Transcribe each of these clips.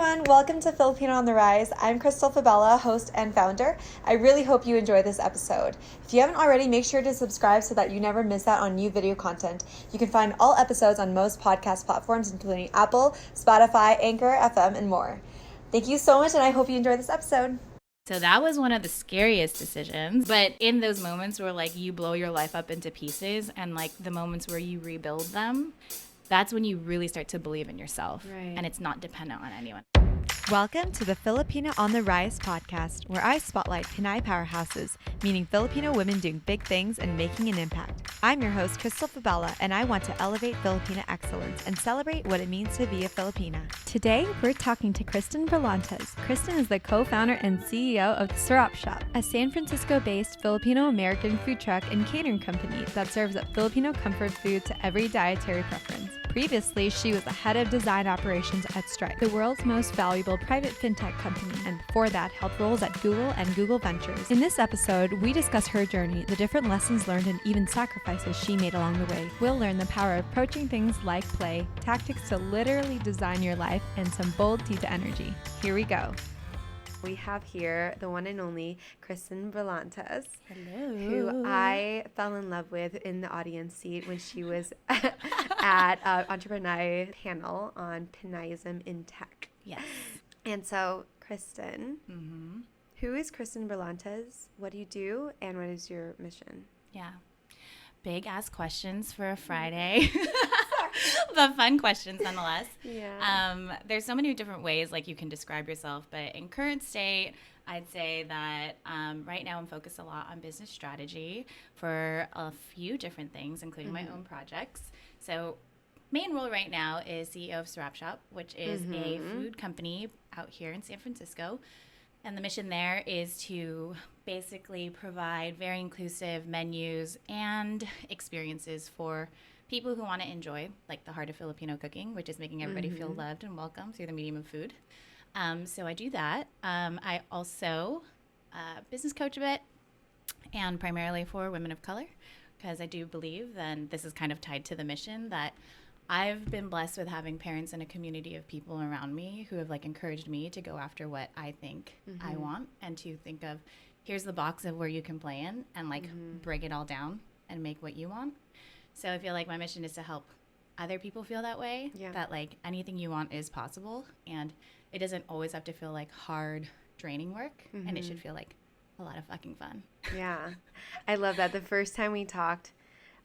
everyone, welcome to Filipino on the Rise. I'm Crystal Fabella, host and founder. I really hope you enjoy this episode. If you haven't already, make sure to subscribe so that you never miss out on new video content. You can find all episodes on most podcast platforms, including Apple, Spotify, Anchor, FM, and more. Thank you so much, and I hope you enjoy this episode. So that was one of the scariest decisions. But in those moments where like you blow your life up into pieces and like the moments where you rebuild them, that's when you really start to believe in yourself. Right. And it's not dependent on anyone. Welcome to the Filipino on the Rise podcast, where I spotlight Pinay powerhouses, meaning Filipino women doing big things and making an impact. I'm your host, Crystal Fabella, and I want to elevate Filipina excellence and celebrate what it means to be a Filipina. Today, we're talking to Kristen Brillantes. Kristen is the co-founder and CEO of Sarap Shop, a San Francisco-based Filipino-American food truck and catering company that serves up Filipino comfort food to every dietary preference. Previously, she was the head of design operations at Stripe, the world's most valuable private fintech company, and before that held roles at Google and Google Ventures. In this episode, we discuss her journey, the different lessons learned, and even sacrifices she made along the way. We'll learn the power of approaching things like play, tactics to literally design your life, and some bold Tita energy. Here we go. We have here the one and only Kristen Brillantes. Hello. Who I fell in love with in the audience seat when she was at Entrepreneurial panel on Pinayism in tech. Yes. And so, Kristen, who is Kristen Brillantes? What do you do? And what is your mission? Yeah. Big ass questions for a Friday. But fun questions nonetheless. Yeah. There's so many different ways like you can describe yourself, but in current state, I'd say that right now I'm focused a lot on business strategy for a few different things, including my own projects. So main role right now is CEO of Sarap Shop, which is a food company out here in San Francisco. And the mission there is to basically provide very inclusive menus and experiences for people who want to enjoy like the heart of Filipino cooking, which is making everybody feel loved and welcome through the medium of food. So I do that. I also business coach a bit, and primarily for women of color, because I do believe, and this is kind of tied to the mission, that I've been blessed with having parents and a community of people around me who have like encouraged me to go after what I think I want, and to think of here's the box of where you can play in and like break it all down and make what you want. So I feel like my mission is to help other people feel that way, that like anything you want is possible, and it doesn't always have to feel like hard, draining work, and it should feel like a lot of fucking fun. Yeah. I love that. The first time we talked,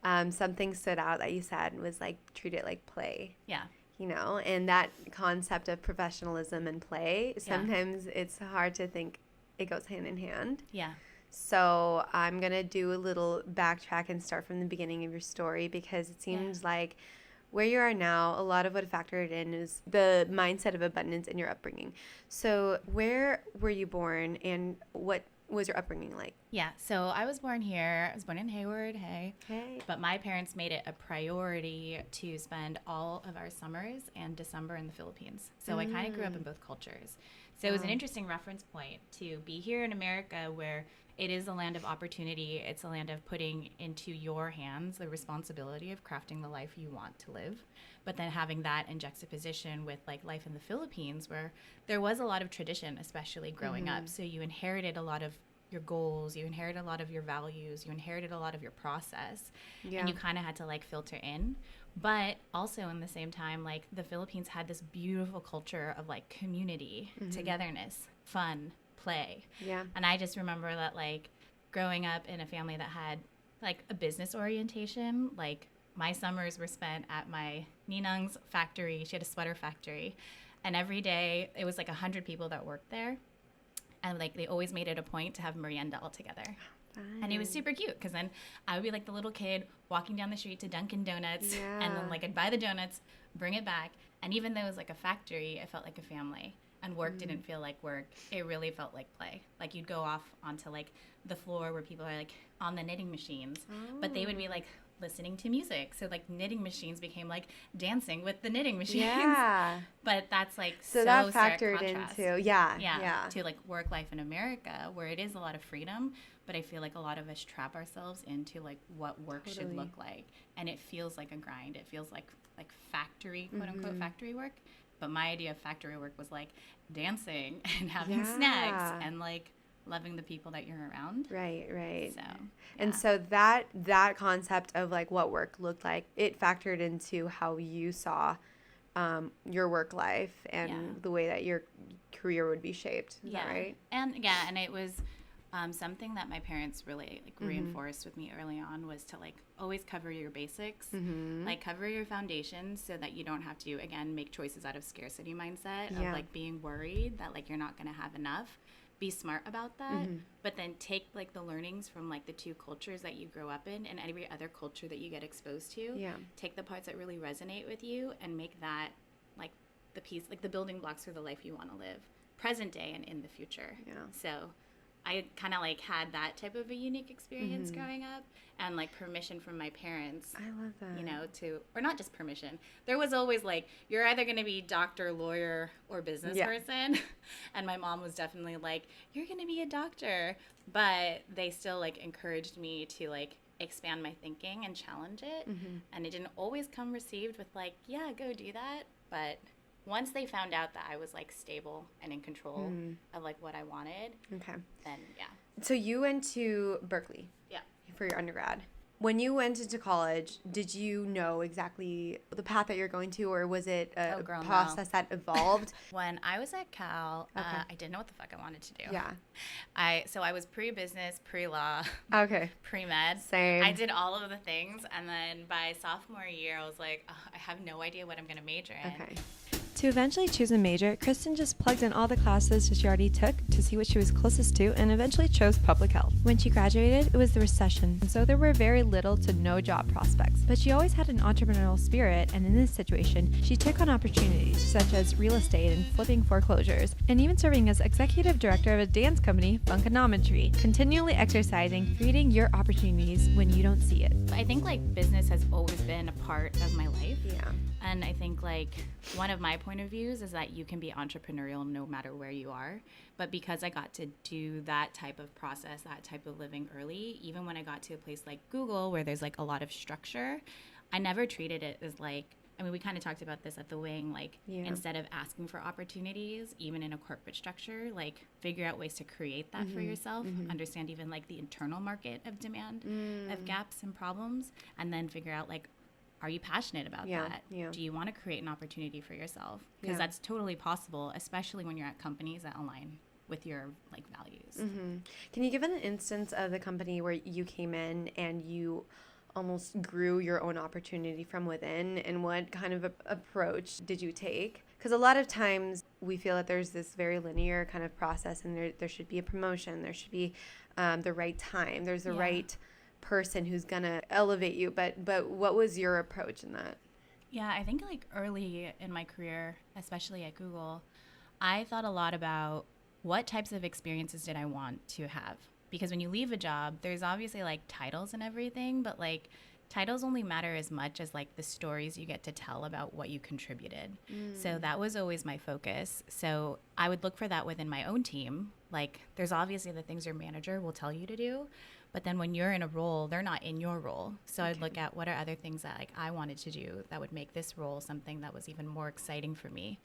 something stood out that you said was like, treat it like play. Yeah. You know, and that concept of professionalism and play, sometimes it's hard to think it goes hand in hand. Yeah. So I'm going to do a little backtrack and start from the beginning of your story, because it seems like where you are now, a lot of what factored in is the mindset of abundance in your upbringing. So where were you born, and what was your upbringing like? Yeah, so I was born here. I was born in Hayward, hey. Hey. But my parents made it a priority to spend all of our summers and December in the Philippines. So I kind of grew up in both cultures. So it was an interesting reference point to be here in America, where it is a land of opportunity. It's a land of putting into your hands the responsibility of crafting the life you want to live. But then having that in juxtaposition with like life in the Philippines, where there was a lot of tradition, especially growing up. So you inherited a lot of your goals, you inherited a lot of your values, you inherited a lot of your process, and you kind of had to like filter in. But also in the same time, like the Philippines had this beautiful culture of like community, togetherness, fun, play. Yeah. And I just remember that like growing up in a family that had like a business orientation, like my summers were spent at my ninang's factory. She had a sweater factory, and every day it was like 100 people that worked there, and like they always made it a point to have merienda all together. And it was super cute, because then I would be like the little kid walking down the street to Dunkin' Donuts, and then like I'd buy the donuts, bring it back, and even though it was like a factory, it felt like a family. And work didn't feel like work. It really felt like play. Like you'd go off onto like the floor where people are like on the knitting machines, but they would be like listening to music. So like knitting machines became like dancing with the knitting machines. Yeah. But that's like so that factored into to like work life in America, where it is a lot of freedom, but I feel like a lot of us trap ourselves into like what work should look like, and it feels like a grind. It feels like factory, quote unquote factory work. But my idea of factory work was like dancing and having snacks and like loving the people that you're around. Right. So, And so that concept of like what work looked like, it factored into how you saw your work life and the way that your career would be shaped. Is that right? And it was something that my parents really like reinforced with me early on was to like always cover your basics, like cover your foundations so that you don't have to, again, make choices out of scarcity mindset of like being worried that like you're not going to have enough. Be smart about that, but then take like the learnings from like the two cultures that you grow up in and every other culture that you get exposed to. Take the parts that really resonate with you and make that like the piece, like the building blocks for the life you want to live, present day and in the future. So I kind of like had that type of a unique experience growing up and like permission from my parents. I love that. You know, or not just permission. There was always like, you're either going to be doctor, lawyer, or business person. And my mom was definitely like, you're going to be a doctor. But they still like encouraged me to like expand my thinking and challenge it. And it didn't always come received with like, yeah, go do that. But once they found out that I was like stable and in control of like what I wanted, then So you went to Berkeley, for your undergrad. When you went into college, did you know exactly the path that you're going to, or was it a process that evolved? When I was at Cal, I didn't know what the fuck I wanted to do. So I was pre-business, pre-law, pre-med. Same. I did all of the things, and then by sophomore year, I was like, I have no idea what I'm going to major in. To eventually choose a major, Kristen just plugged in all the classes she already took to see what she was closest to and eventually chose public health. When she graduated, it was the recession, so there were very little to no job prospects. But she always had an entrepreneurial spirit, and in this situation, she took on opportunities such as real estate and flipping foreclosures, and even serving as executive director of a dance company, Funkonometry, continually exercising, creating your opportunities when you don't see it. I think like business has always been a part of my life. And I think like one of my point of views is that you can be entrepreneurial no matter where you are. But because I got to do that type of process, that type of living early, even when I got to a place like Google where there's like a lot of structure, I never treated it as like, I mean, we kind of talked about this at the wing, like instead of asking for opportunities, even in a corporate structure, like figure out ways to create that for yourself, understand even like the internal market of demand, of gaps and problems, and then figure out like, are you passionate about that? Do you want to create an opportunity for yourself? Because that's totally possible, especially when you're at companies that align with your like values. Can you give an instance of the company where you came in and you almost grew your own opportunity from within, and what kind of approach did you take? Because a lot of times we feel that there's this very linear kind of process, and there should be a promotion, there should be the right time, there's the right person who's gonna elevate you, but what was your approach in that? I think like early in my career, especially at Google, I thought a lot about what types of experiences did I want to have, because when you leave a job, there's obviously like titles and everything, but like titles only matter as much as like the stories you get to tell about what you contributed. So that was always my focus. So I would look for that within my own team. Like there's obviously the things your manager will tell you to do, but then when you're in a role, they're not in your role. So I'd look at what are other things that like I wanted to do that would make this role something that was even more exciting for me.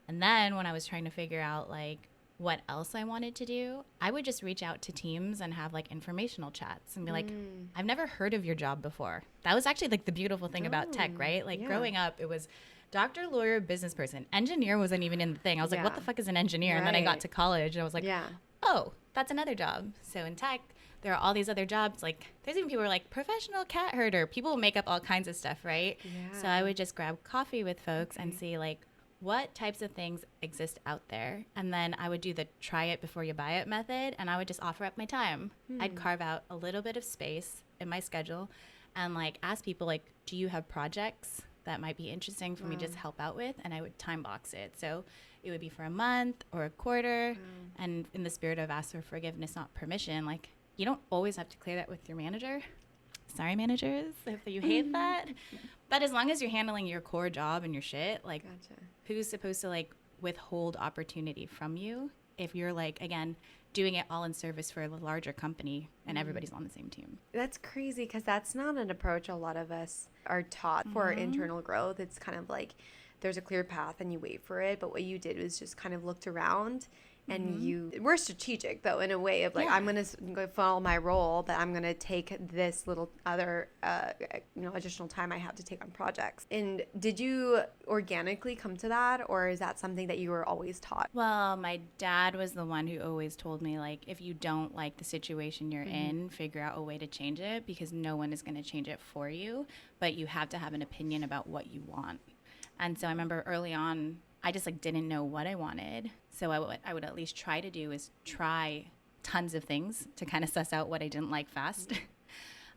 And then when I was trying to figure out like what else I wanted to do, I would just reach out to teams and have like informational chats and be like, I've never heard of your job before. That was actually like the beautiful thing about tech, right? Like growing up, it was doctor, lawyer, business person. Engineer wasn't even in the thing. I was like, what the fuck is an engineer? And then I got to college and I was like, oh, that's another job. So in tech, there are all these other jobs. Like there's even people who are like professional cat herder. People make up all kinds of stuff, right? So I would just grab coffee with folks and see like what types of things exist out there. And then I would do the try it before you buy it method, and I would just offer up my time. I'd carve out a little bit of space in my schedule and like ask people like, do you have projects that might be interesting for me to just help out with? And I would time box it. So it would be for a month or a quarter. And in the spirit of ask for forgiveness, not permission, like you don't always have to clear that with your manager. Sorry, managers, if you hate that. But as long as you're handling your core job and your shit, like who's supposed to like withhold opportunity from you if you're like, again, doing it all in service for a larger company and everybody's on the same team? That's crazy, because that's not an approach a lot of us are taught for our internal growth. It's kind of like there's a clear path and you wait for it. But what you did was just kind of looked around. And you were strategic, though, in a way of like, I'm going to follow my role, but I'm going to take this little other, additional time I have to take on projects. And did you organically come to that, or is that something that you were always taught? Well, my dad was the one who always told me, like, if you don't like the situation you're in, figure out a way to change it, because no one is going to change it for you, but you have to have an opinion about what you want. And so I remember early on, I just like didn't know what I wanted. So I would at least try to do is try tons of things to kind of suss out what I didn't like fast.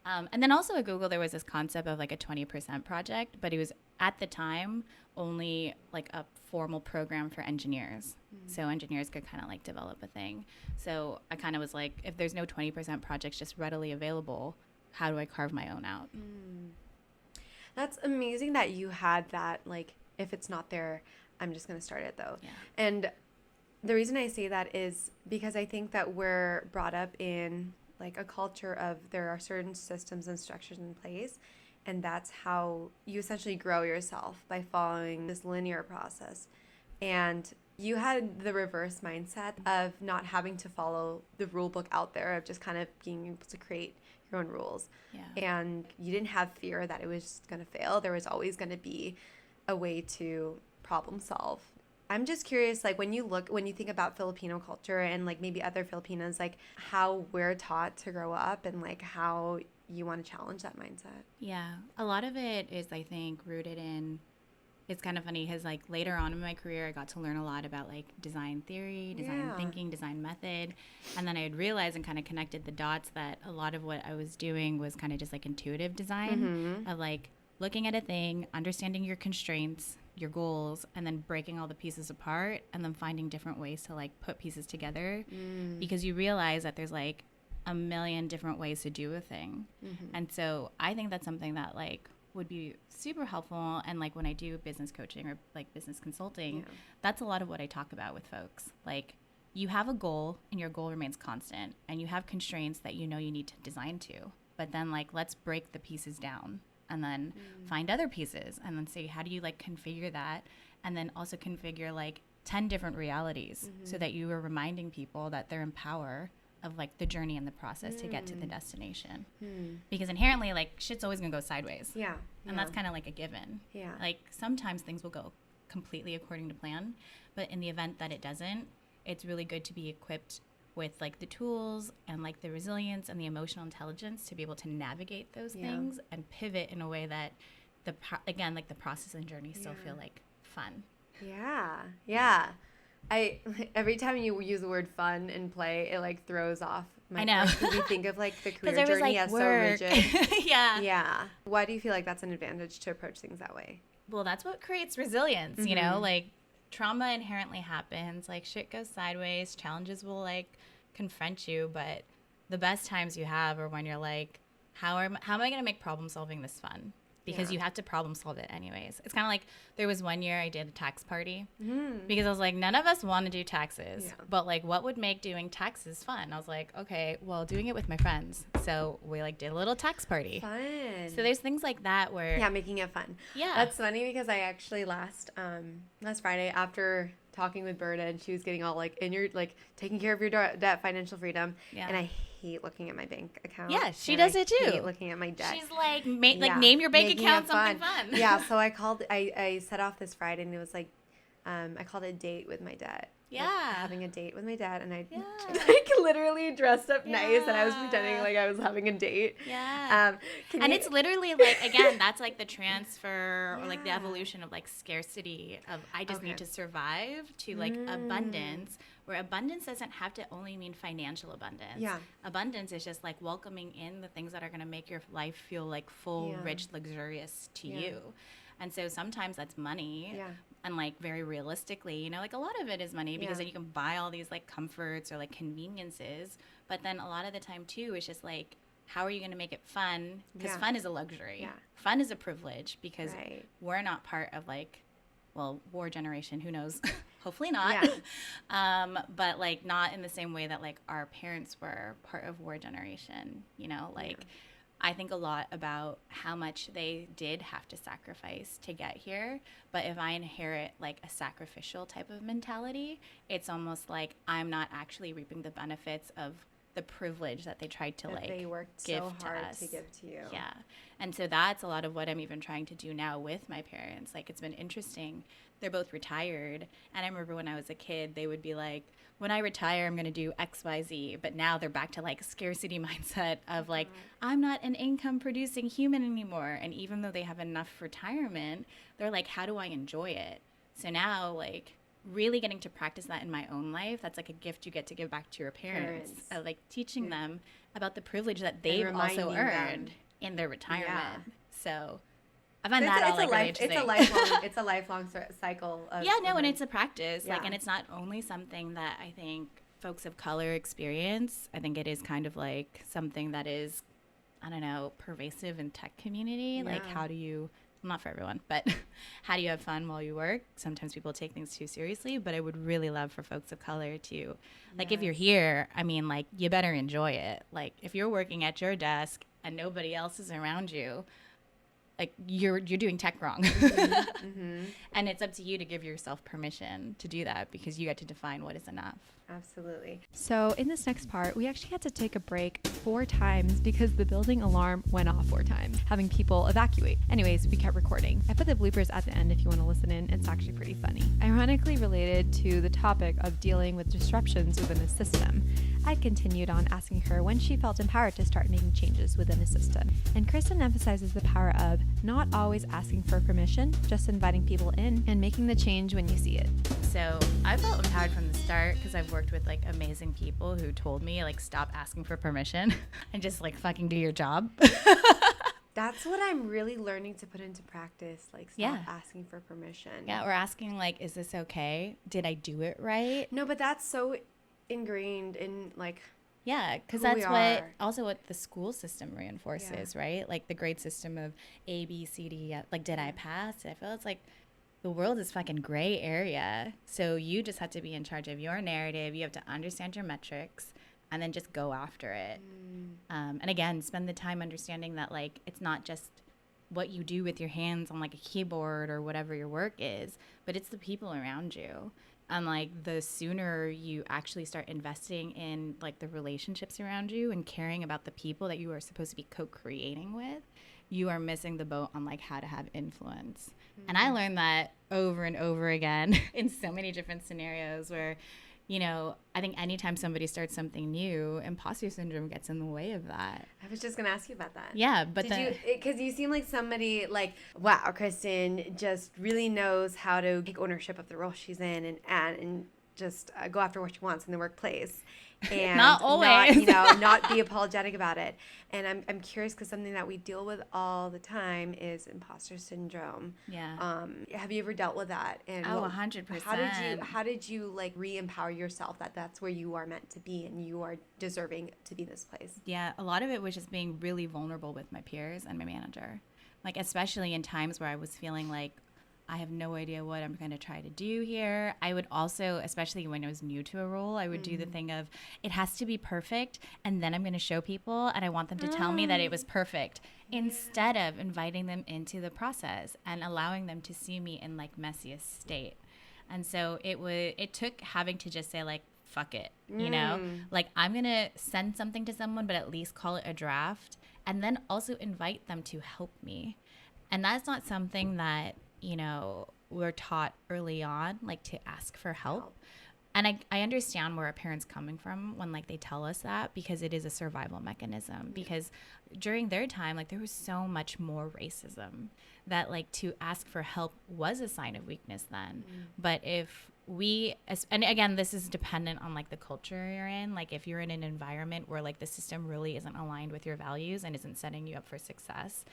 And then also at Google, there was this concept of like a 20% project, but it was at the time only like a formal program for engineers. So engineers could kind of like develop a thing. So I kind of was like, if there's no 20% projects just readily available, how do I carve my own out? That's amazing that you had that, like, if it's not there, I'm just going to start it, though. Yeah. And the reason I say that is because I think that we're brought up in, like, a culture of there are certain systems and structures in place, and that's how you essentially grow yourself, by following this linear process. And you had the reverse mindset of not having to follow the rule book out there, of just kind of being able to create your own rules. Yeah. And you didn't have fear that it was going to fail. There was always going to be a way to problem solve. I'm just curious, like, when you think about Filipino culture and like maybe other Filipinas, like how we're taught to grow up and like how you want to challenge that mindset. Yeah. A lot of it is, I think, rooted in, it's kind of funny because like later on in my career, I got to learn a lot about like design theory, design thinking, design method. And then I had realized and kind of connected the dots that a lot of what I was doing was kind of just like intuitive design of like looking at a thing, understanding your constraints, your goals, and then breaking all the pieces apart and then finding different ways to like put pieces together because you realize that there's like a million different ways to do a thing. And so I think that's something that like would be super helpful. And like when I do business coaching or like business consulting, that's a lot of what I talk about with folks. Like you have a goal and your goal remains constant and you have constraints that you know you need to design to, but then like let's break the pieces down and then find other pieces and then say, how do you like configure that? And then also configure like 10 different realities so that you are reminding people that they're in power of like the journey and the process to get to the destination. Because inherently like shit's always gonna go sideways. And that's kind of like a given. Like sometimes things will go completely according to plan, but in the event that it doesn't, it's really good to be equipped with like the tools and like the resilience and the emotional intelligence to be able to navigate those things and pivot in a way that again like the process and journey still feel like fun. I every time you use the word fun and play, it like throws off my I know. because we think of like the career was, journey like, as work. so rigid. Yeah. Why do you feel like that's an advantage to approach things that way? Well, that's what creates resilience, you know, like trauma inherently happens, like shit goes sideways, challenges will like confront you, but the best times you have are when you're like, how am I going to make problem solving this fun? Because you have to problem solve it anyways. It's kind of like there was one year I did a tax party because I was like, none of us want to do taxes, but like what would make doing taxes fun? I was like, okay, well, doing it with my friends. So we like did a little tax party. Fun. So there's things like that where making it fun. That's funny because I actually last Friday, after talking with Berta, and she was getting all like in your like taking care of your debt, financial freedom, and I hate looking at my bank account. She does it too. I hate looking at my debt. She's like, name your bank account something fun. So I set off this Friday, and it was like, I called it a date with my debt. Like, having a date with my dad, and I like literally dressed up nice, and I was pretending like I was having a date. It's literally like, again, that's like the transfer or like the evolution of like scarcity of I just need to survive to like abundance, where abundance doesn't have to only mean financial abundance. Abundance is just like welcoming in the things that are going to make your life feel like full, rich, luxurious to you. And so sometimes that's money. And like very realistically, you know, like a lot of it is money because then you can buy all these like comforts or like conveniences. But then a lot of the time too, it's just like, how are you going to make it fun? Because fun is a luxury. Fun is a privilege because we're not part of like, well, war generation, who knows? Hopefully not. But like not in the same way that like our parents were part of war generation, you know, like I think a lot about how much they did have to sacrifice to get here. But if I inherit like a sacrificial type of mentality, it's almost like I'm not actually reaping the benefits of the privilege that they tried to that like they worked give so hard to us. to give to you. Yeah. And so that's a lot of what I'm even trying to do now with my parents. Like, it's been interesting. They're both retired. And I remember when I was a kid, they would be like, when I retire, I'm going to do X, Y, Z. But now they're back to like scarcity mindset of like, I'm not an income producing human anymore. And even though they have enough retirement, they're like, how do I enjoy it? So now, like, really getting to practice that in my own life, that's like a gift you get to give back to your parents. Like teaching them about the privilege that they've also earned in their retirement. Yeah. So I find that all like really interesting. It's a lifelong cycle of and it's a practice. Like, and it's not only something that I think folks of color experience. I think it is kind of like something that is, I don't know, pervasive in tech community. Yeah. Like, how do you, not for everyone, but how do you have fun while you work? Sometimes people take things too seriously, but I would really love for folks of color to, like, if you're here, I mean, like, you better enjoy it. Like, if you're working at your desk and nobody else is around you, like, you're doing tech wrong. And it's up to you to give yourself permission to do that, because you get to define what is enough. Absolutely. So in this next part, we actually had to take a break 4 times because the building alarm went off 4 times, having people evacuate. Anyways, we kept recording. I put the bloopers at the end if you want to listen in. It's actually pretty funny. Ironically related to the topic of dealing with disruptions within a system, I continued on asking her when she felt empowered to start making changes within a system. And Kristen emphasizes the power of not always asking for permission, just inviting people in and making the change when you see it. So I felt empowered from the start because I've worked with like amazing people who told me like, stop asking for permission and just like fucking do your job. That's what I'm really learning to put into practice. Like, stop asking for permission. Yeah, or asking like, is this okay? Did I do it right? No, but that's so ingrained in like, yeah, because that's what the school system reinforces, right? Like the grade system of A, B, C, D, like, did I pass? I feel it's like the world is fucking gray area. So you just have to be in charge of your narrative. You have to understand your metrics and then just go after it. And again, spend the time understanding that like, it's not just what you do with your hands on like a keyboard or whatever your work is, but it's the people around you. And like, the sooner you actually start investing in like the relationships around you and caring about the people that you are supposed to be co-creating with, you are missing the boat on like how to have influence. And I learned that over and over again in so many different scenarios where, you know, I think anytime somebody starts something new, imposter syndrome gets in the way of that. I was just going to ask you about that. Yeah, but because you seem like somebody like, wow, Kristen just really knows how to take ownership of the role she's in and just go after what she wants in the workplace. And not always. Not be apologetic about it. And I'm curious because something that we deal with all the time is imposter syndrome. Yeah. Have you ever dealt with that? And 100%. How did you like re-empower yourself that that's where you are meant to be and you are deserving to be this place? Yeah, a lot of it was just being really vulnerable with my peers and my manager. Like, especially in times where I was feeling like, I have no idea what I'm going to try to do here. I would also, especially when I was new to a role, I would do the thing of, it has to be perfect, and then I'm going to show people, and I want them to tell me that it was perfect, instead of inviting them into the process and allowing them to see me in like messiest state. And so it took having to just say like, fuck it, you know? Like, I'm going to send something to someone, but at least call it a draft, and then also invite them to help me. And that's not something that, you know, we're taught early on, like, to ask for help. And I understand where a parent's coming from when, like, they tell us that, because it is a survival mechanism. Because during their time, like, there was so much more racism that, like, to ask for help was a sign of weakness then. But if and again, this is dependent on, like, the culture you're in. Like, if you're in an environment where, like, the system really isn't aligned with your values and isn't setting you up for success,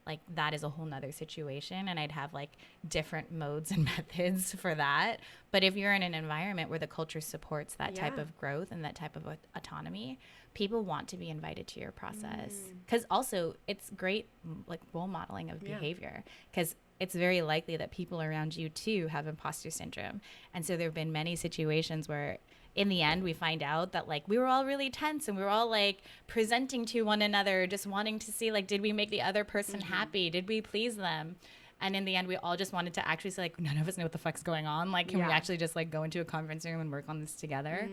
like, that is a whole nother situation, and I'd have like different modes and methods for that. But if you're in an environment where the culture supports that type of growth and that type of autonomy, people want to be invited to your process, because also it's great, like, role modeling of behavior. Because it's very likely that people around you too have imposter syndrome. And so there have been many situations where in the end we find out that like we were all really tense and we were all like presenting to one another, just wanting to see like, did we make the other person happy? Did we please them? And in the end, we all just wanted to actually say, like, none of us know what the fuck's going on. Like, can we actually just, like, go into a conference room and work on this together?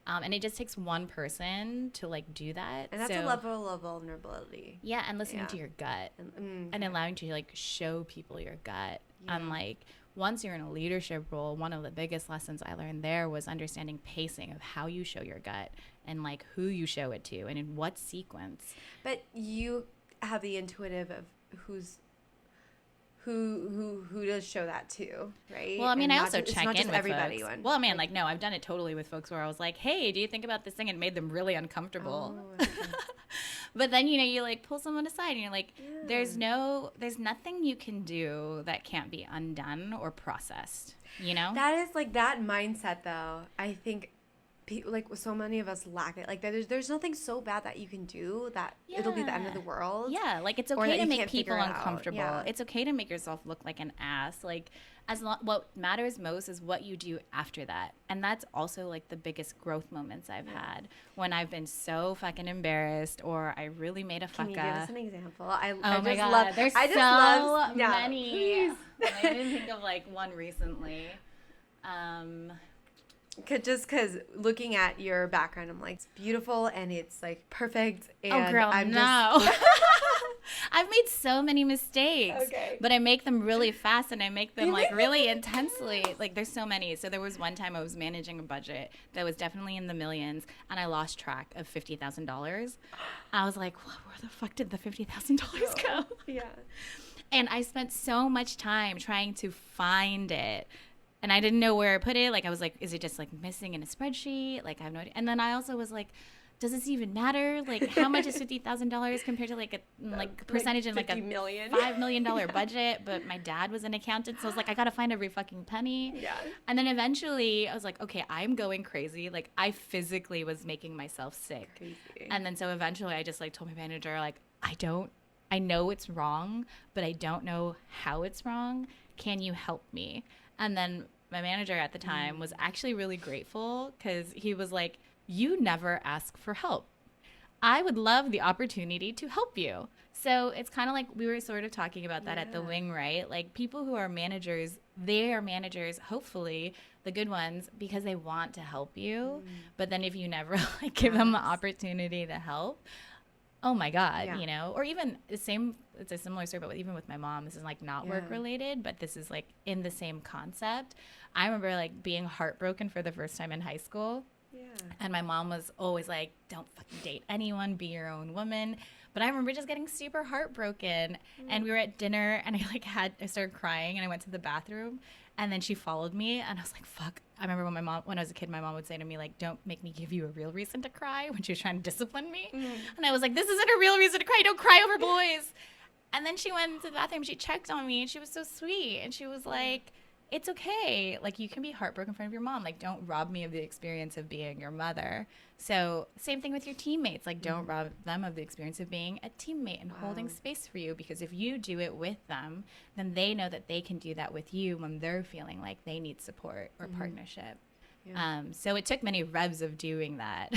And it just takes one person to, like, do that. And that's a level of vulnerability. Yeah, and listening to your gut. And allowing to, like, show people your gut. And, like, once you're in a leadership role, one of the biggest lessons I learned there was understanding pacing of how you show your gut and, like, who you show it to and in what sequence. But you have the intuitive of who does show that to, right? Well, I mean, I also check in with everybody. Folks. Well, I mean, like, no, I've done it totally with folks where I was like, hey, do you think about this thing? And made them really uncomfortable. Oh, okay. But then, you know, you like pull someone aside and you're like, there's nothing you can do that can't be undone or processed, you know? That is like that mindset though. I think people, like so many of us lack it. Like there's nothing so bad that you can do that it'll be the end of the world. Yeah, like it's okay to make people uncomfortable. Yeah. It's okay to make yourself look like an ass. Like what matters most is what you do after that. And that's also like the biggest growth moments I've had when I've been so fucking embarrassed or I really made a fuck up. Can you give us an example? I my God. love, there's I just so love, many. I didn't think of like one recently. Just because looking at your background, I'm like, it's beautiful and it's like perfect. And oh, girl, no. I've made so many mistakes, but I make them really fast and I make them like really intensely. Like there's so many. So there was one time I was managing a budget that was definitely in the millions and I lost track of $50,000. I was like, where the fuck did the $50,000 go? Yeah. And I spent so much time trying to find it. And I didn't know where I put it. Like, I was like, is it just, like, missing in a spreadsheet? Like, I have no idea. And then I also was like, does this even matter? Like, how much is $50,000 compared to, like, a percentage in, like, a $5 million budget? But my dad was an accountant, so I was like, I got to find every fucking penny. Yeah. And then eventually I was like, okay, I'm going crazy. Like, I physically was making myself sick. Crazy. And then so eventually I just, like, told my manager, like, I know it's wrong, but I don't know how it's wrong. Can you help me? And then my manager at the time was actually really grateful because he was like, you never ask for help. I would love the opportunity to help you. So it's kind of like we were sort of talking about that at the wing, right? Like people who are managers, they are managers, hopefully the good ones, because they want to help you. But then if you never like give them the opportunity to help, oh my God, you know, or even it's a similar story, but even with my mom, this is like not work related, but this is like in the same concept. I remember like being heartbroken for the first time in high school. Yeah. And my mom was always like, don't fucking date anyone, be your own woman. But I remember just getting super heartbroken and we were at dinner and I started crying and I went to the bathroom and then she followed me and I was like, fuck. I remember when I was a kid, my mom would say to me, like, don't make me give you a real reason to cry when she was trying to discipline me. And I was like, this isn't a real reason to cry. Don't cry over boys. And then she went into the bathroom, she checked on me and she was so sweet. And she was like, it's okay. Like, you can be heartbroken in front of your mom. Like, don't rob me of the experience of being your mother. So same thing with your teammates. Like, don't rob them of the experience of being a teammate and holding space for you. Because if you do it with them, then they know that they can do that with you when they're feeling like they need support or partnership. Yeah. So it took many revs of doing that.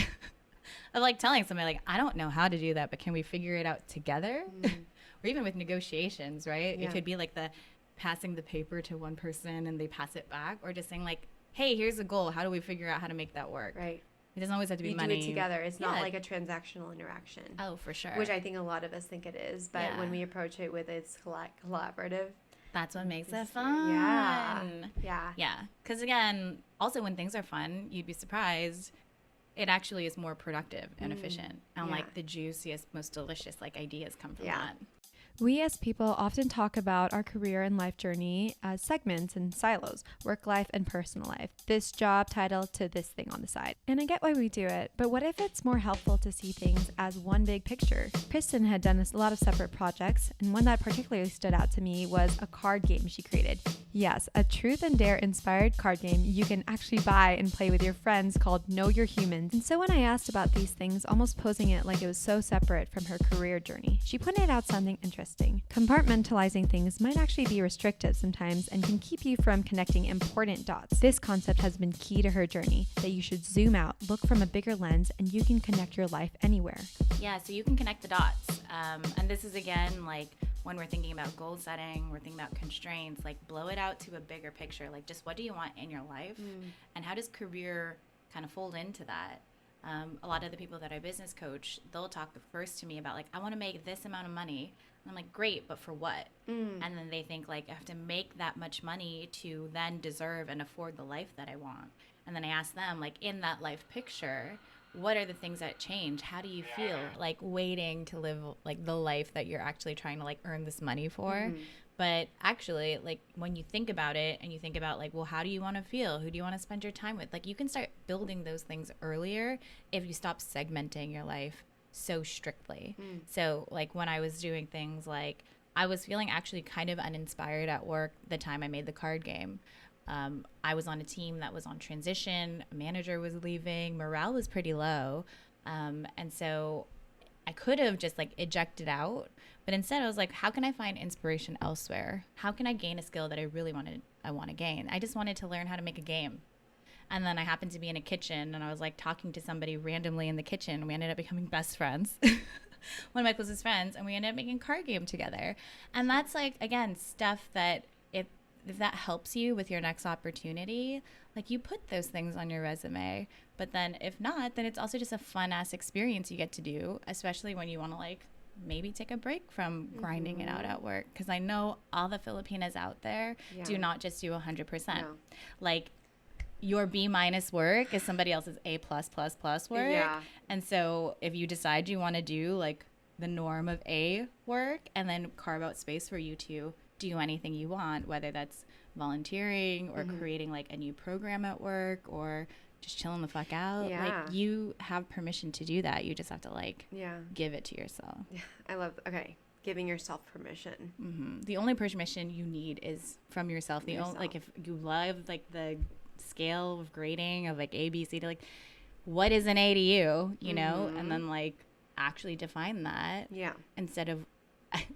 Of like telling somebody, like, I don't know how to do that, but can we figure it out together? Or even with negotiations, right? It could be like the passing the paper to one person and they pass it back, or just saying like, hey, here's a goal. How do we figure out how to make that work? Right. It doesn't always have to be money. You do it together. It's not like a transactional interaction. Oh, for sure. Which I think a lot of us think it is. But when we approach it with it's collaborative. That's what makes it fun. Yeah. Because again, also when things are fun, you'd be surprised. It actually is more productive and efficient. And like the juiciest, most delicious like ideas come from that. We as people often talk about our career and life journey as segments and silos, work life and personal life, this job title to this thing on the side. And I get why we do it, but what if it's more helpful to see things as one big picture? Kristen had done a lot of separate projects, and one that particularly stood out to me was a card game she created. Yes, a truth and dare inspired card game you can actually buy and play with your friends called Know Your Humans. And so when I asked about these things, almost posing it like it was so separate from her career journey, she pointed out something interesting. Compartmentalizing things might actually be restrictive sometimes and can keep you from connecting important dots. This concept has been key to her journey, that you should zoom out, look from a bigger lens, and you can connect your life anywhere. Yeah, so you can connect the dots. And this is, again, like when we're thinking about goal setting, we're thinking about constraints, like blow it out to a bigger picture. Like just what do you want in your life? And how does career kind of fold into that? A lot of the people that I business coach, they'll talk first to me about like, I want to make this amount of money. And I'm like, great, but for what? And then they think like, I have to make that much money to then deserve and afford the life that I want. And then I ask them, like, in that life picture, what are the things that change? How do you feel like waiting to live like the life that you're actually trying to like earn this money for? But actually, like when you think about it and you think about like, well, how do you want to feel? Who do you want to spend your time with? Like you can start building those things earlier if you stop segmenting your life so strictly. So like when I was doing things like I was feeling actually kind of uninspired at work the time I made the card game. I was on a team that was on transition. A manager was leaving. Morale was pretty low. And so I could have just like ejected out. But instead I was like, how can I find inspiration elsewhere? How can I gain a skill that I want to gain? I just wanted to learn how to make a game. And then I happened to be in a kitchen and I was like talking to somebody randomly in the kitchen. We ended up becoming best friends. One of my closest friends. And we ended up making a card game together. And that's like, again, stuff that if that helps you with your next opportunity, like you put those things on your resume. But then if not, then it's also just a fun ass experience you get to do, especially when you want to like maybe take a break from grinding it out at work. Because I know all the Filipinas out there do not just do 100%. No. Like your B- work is somebody else's A++ work. Yeah. And so if you decide you want to do like the norm of A work and then carve out space for you to do anything you want, whether that's volunteering or creating like a new program at work or just chilling the fuck out. Yeah. Like you have permission to do that. You just have to like give it to yourself. Yeah, I love, giving yourself permission. The only permission you need is from yourself. Only, like if you love like the scale of grading of like A, B, C to like, what is an A to you, you know? And then like actually define that. Yeah. Instead of,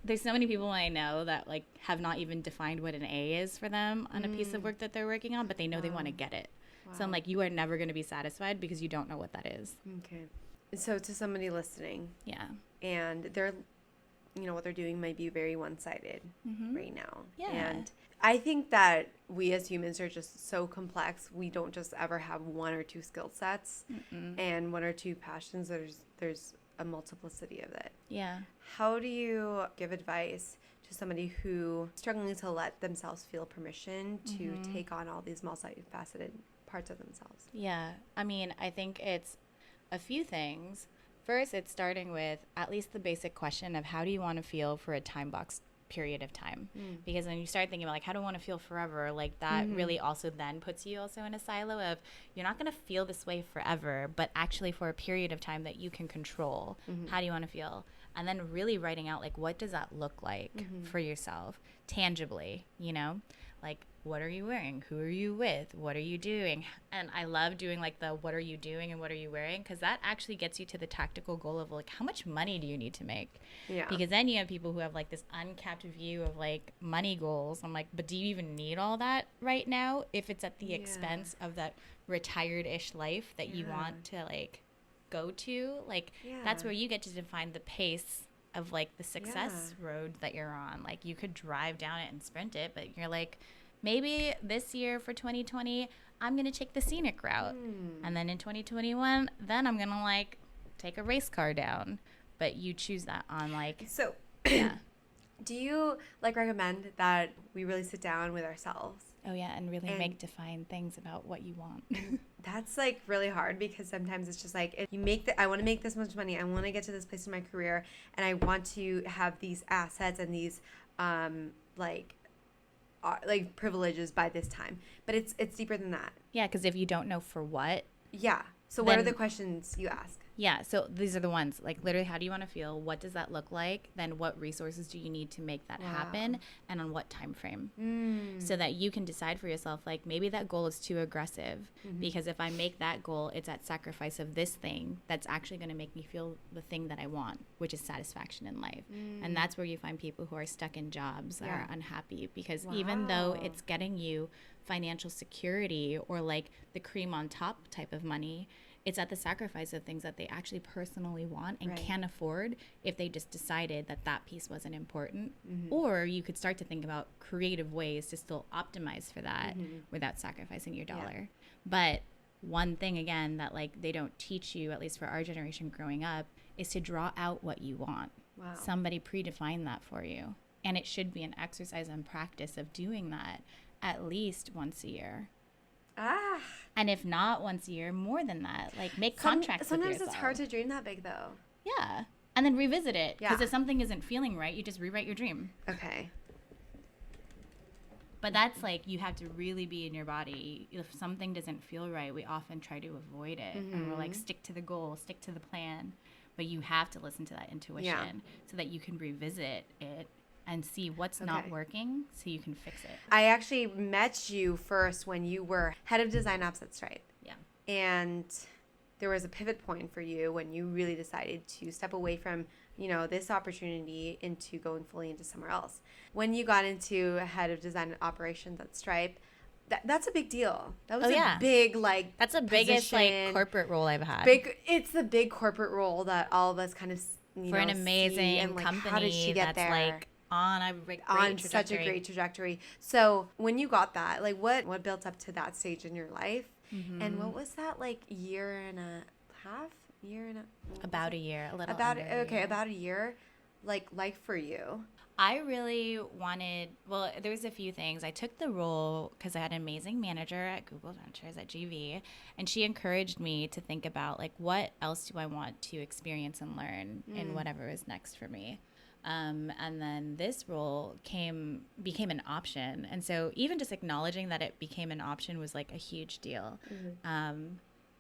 there's so many people I know that like have not even defined what an A is for them on a piece of work that they're working on, but they know they want to get it. So I'm like, you are never going to be satisfied because you don't know what that is. Okay. So to somebody listening, and they're, you know, what they're doing might be very one-sided right now. Yeah. And I think that we as humans are just so complex. We don't just ever have one or two skill sets and one or two passions. There's a multiplicity of it. Yeah. How do you give advice to somebody who is struggling to let themselves feel permission to take on all these multifaceted parts of themselves? Yeah. I mean, I think it's a few things. First, it's starting with at least the basic question of how do you want to feel for a time box period of time? Because when you start thinking about like, how do I want to feel forever? Like that really also then puts you also in a silo of you're not going to feel this way forever, but actually for a period of time that you can control. How do you want to feel? And then really writing out like, what does that look like for yourself tangibly, you know? Like, what are you wearing? Who are you with? What are you doing? And I love doing like the what are you doing and what are you wearing? Because that actually gets you to the tactical goal of like, how much money do you need to make? Yeah. Because then you have people who have like this uncapped view of like money goals. I'm like, but do you even need all that right now if it's at the expense of that retired-ish life that you want to like go to? Like that's where you get to define the pace of like the success road that you're on. Like you could drive down it and sprint it, but you're like, maybe this year for 2020, I'm going to take the scenic route. And then in 2021, then I'm going to like take a race car down. But you choose that on like, so do you like recommend that we really sit down with ourselves? Oh yeah, and really make defined things about what you want. That's like really hard because sometimes it's just like, if you make I want to make this much money, I want to get to this place in my career, and I want to have these assets and these like privileges by this time. But it's deeper than that. Yeah, because if you don't know for what. Yeah. So what are the questions you ask? Yeah, so these are the ones, like literally, how do you want to feel? What does that look like? Then what resources do you need to make that happen, and on what time frame? So that you can decide for yourself, like maybe that goal is too aggressive because if I make that goal, it's at sacrifice of this thing that's actually going to make me feel the thing that I want, which is satisfaction in life. And that's where you find people who are stuck in jobs that are unhappy because even though it's getting you financial security or like the cream on top type of money, it's at the sacrifice of things that they actually personally want and can't afford if they just decided that that piece wasn't important. Or you could start to think about creative ways to still optimize for that without sacrificing your dollar. But one thing, again, that like they don't teach you, at least for our generation growing up, is to draw out what you want. Somebody predefine that for you. And it should be an exercise and practice of doing that at least once a year. And if not once a year, more than that. Like make contracts with yourself. Sometimes it's hard to dream that big, though. Yeah. And then revisit it. Because if something isn't feeling right, you just rewrite your dream. Okay. But that's like, you have to really be in your body. If something doesn't feel right, we often try to avoid it. And we're like, stick to the goal, stick to the plan. But you have to listen to that intuition so that you can revisit it and see what's not working so you can fix it. I actually met you first when you were head of design ops at Stripe. Yeah. And there was a pivot point for you when you really decided to step away from, you know, this opportunity into going fully into somewhere else. When you got into head of design operations at Stripe, that's a big deal. That was a big, like, that's the biggest like corporate role I've had. It's the big corporate role that all of us kind of, for an amazing and, like, company how did she get that's there? Like on such a great trajectory. So when you got that, like what built up to that stage in your life, and what was that like about a year, a little about under about a year, like for you? I really wanted, well, there was a few things. I took the role because I had an amazing manager at Google Ventures at GV, and she encouraged me to think about like what else do I want to experience and learn in whatever is next for me. And then this role became an option. And so even just acknowledging that it became an option was like a huge deal.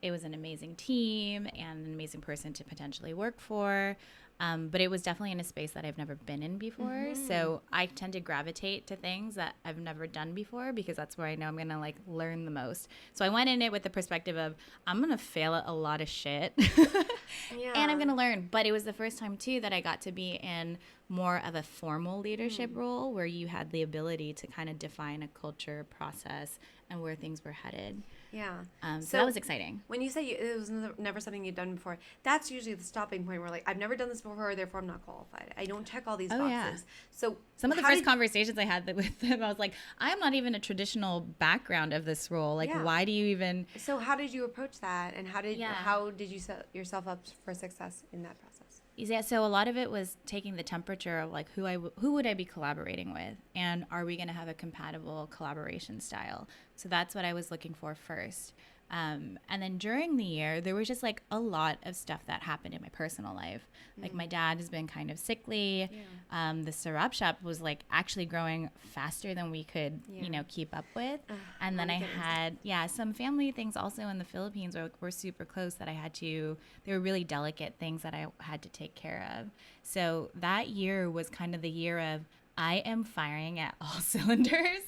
It was an amazing team and an amazing person to potentially work for. But it was definitely in a space that I've never been in before. So I tend to gravitate to things that I've never done before because that's where I know I'm going to like learn the most. So I went in it with the perspective of I'm going to fail at a lot of shit and I'm going to learn. But it was the first time too that I got to be in more of a formal leadership role where you had the ability to kind of define a culture, process, and where things were headed. Yeah. So that was exciting. When you say it was never something you'd done before, that's usually the stopping point where like, I've never done this before, therefore I'm not qualified. I don't check all these boxes. Yeah. So some of the first conversations I had with them, I was like, I am not even a traditional background of this role. Like, why do you even... So how did you approach that? And how did you set yourself up for success in that process? Yeah, so a lot of it was taking the temperature of like who would I be collaborating with, and are we going to have a compatible collaboration style? So that's what I was looking for first. And then during the year, there was just like a lot of stuff that happened in my personal life. Like my dad has been kind of sickly. The Sarap Shop was like actually growing faster than we could, keep up with. And then I had, some family things also in the Philippines were super close that they were really delicate things that I had to take care of. So that year was kind of the year of, I am firing at all cylinders,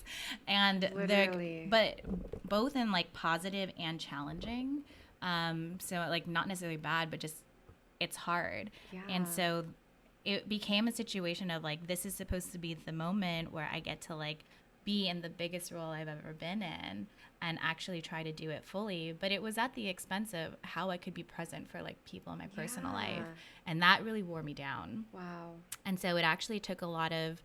and but both in like positive and challenging. So like not necessarily bad, but just it's hard. Yeah. And so it became a situation of like, this is supposed to be the moment where I get to like be in the biggest role I've ever been in and actually try to do it fully. But it was at the expense of how I could be present for like people in my personal life. And that really wore me down. Wow. And so it actually took a lot of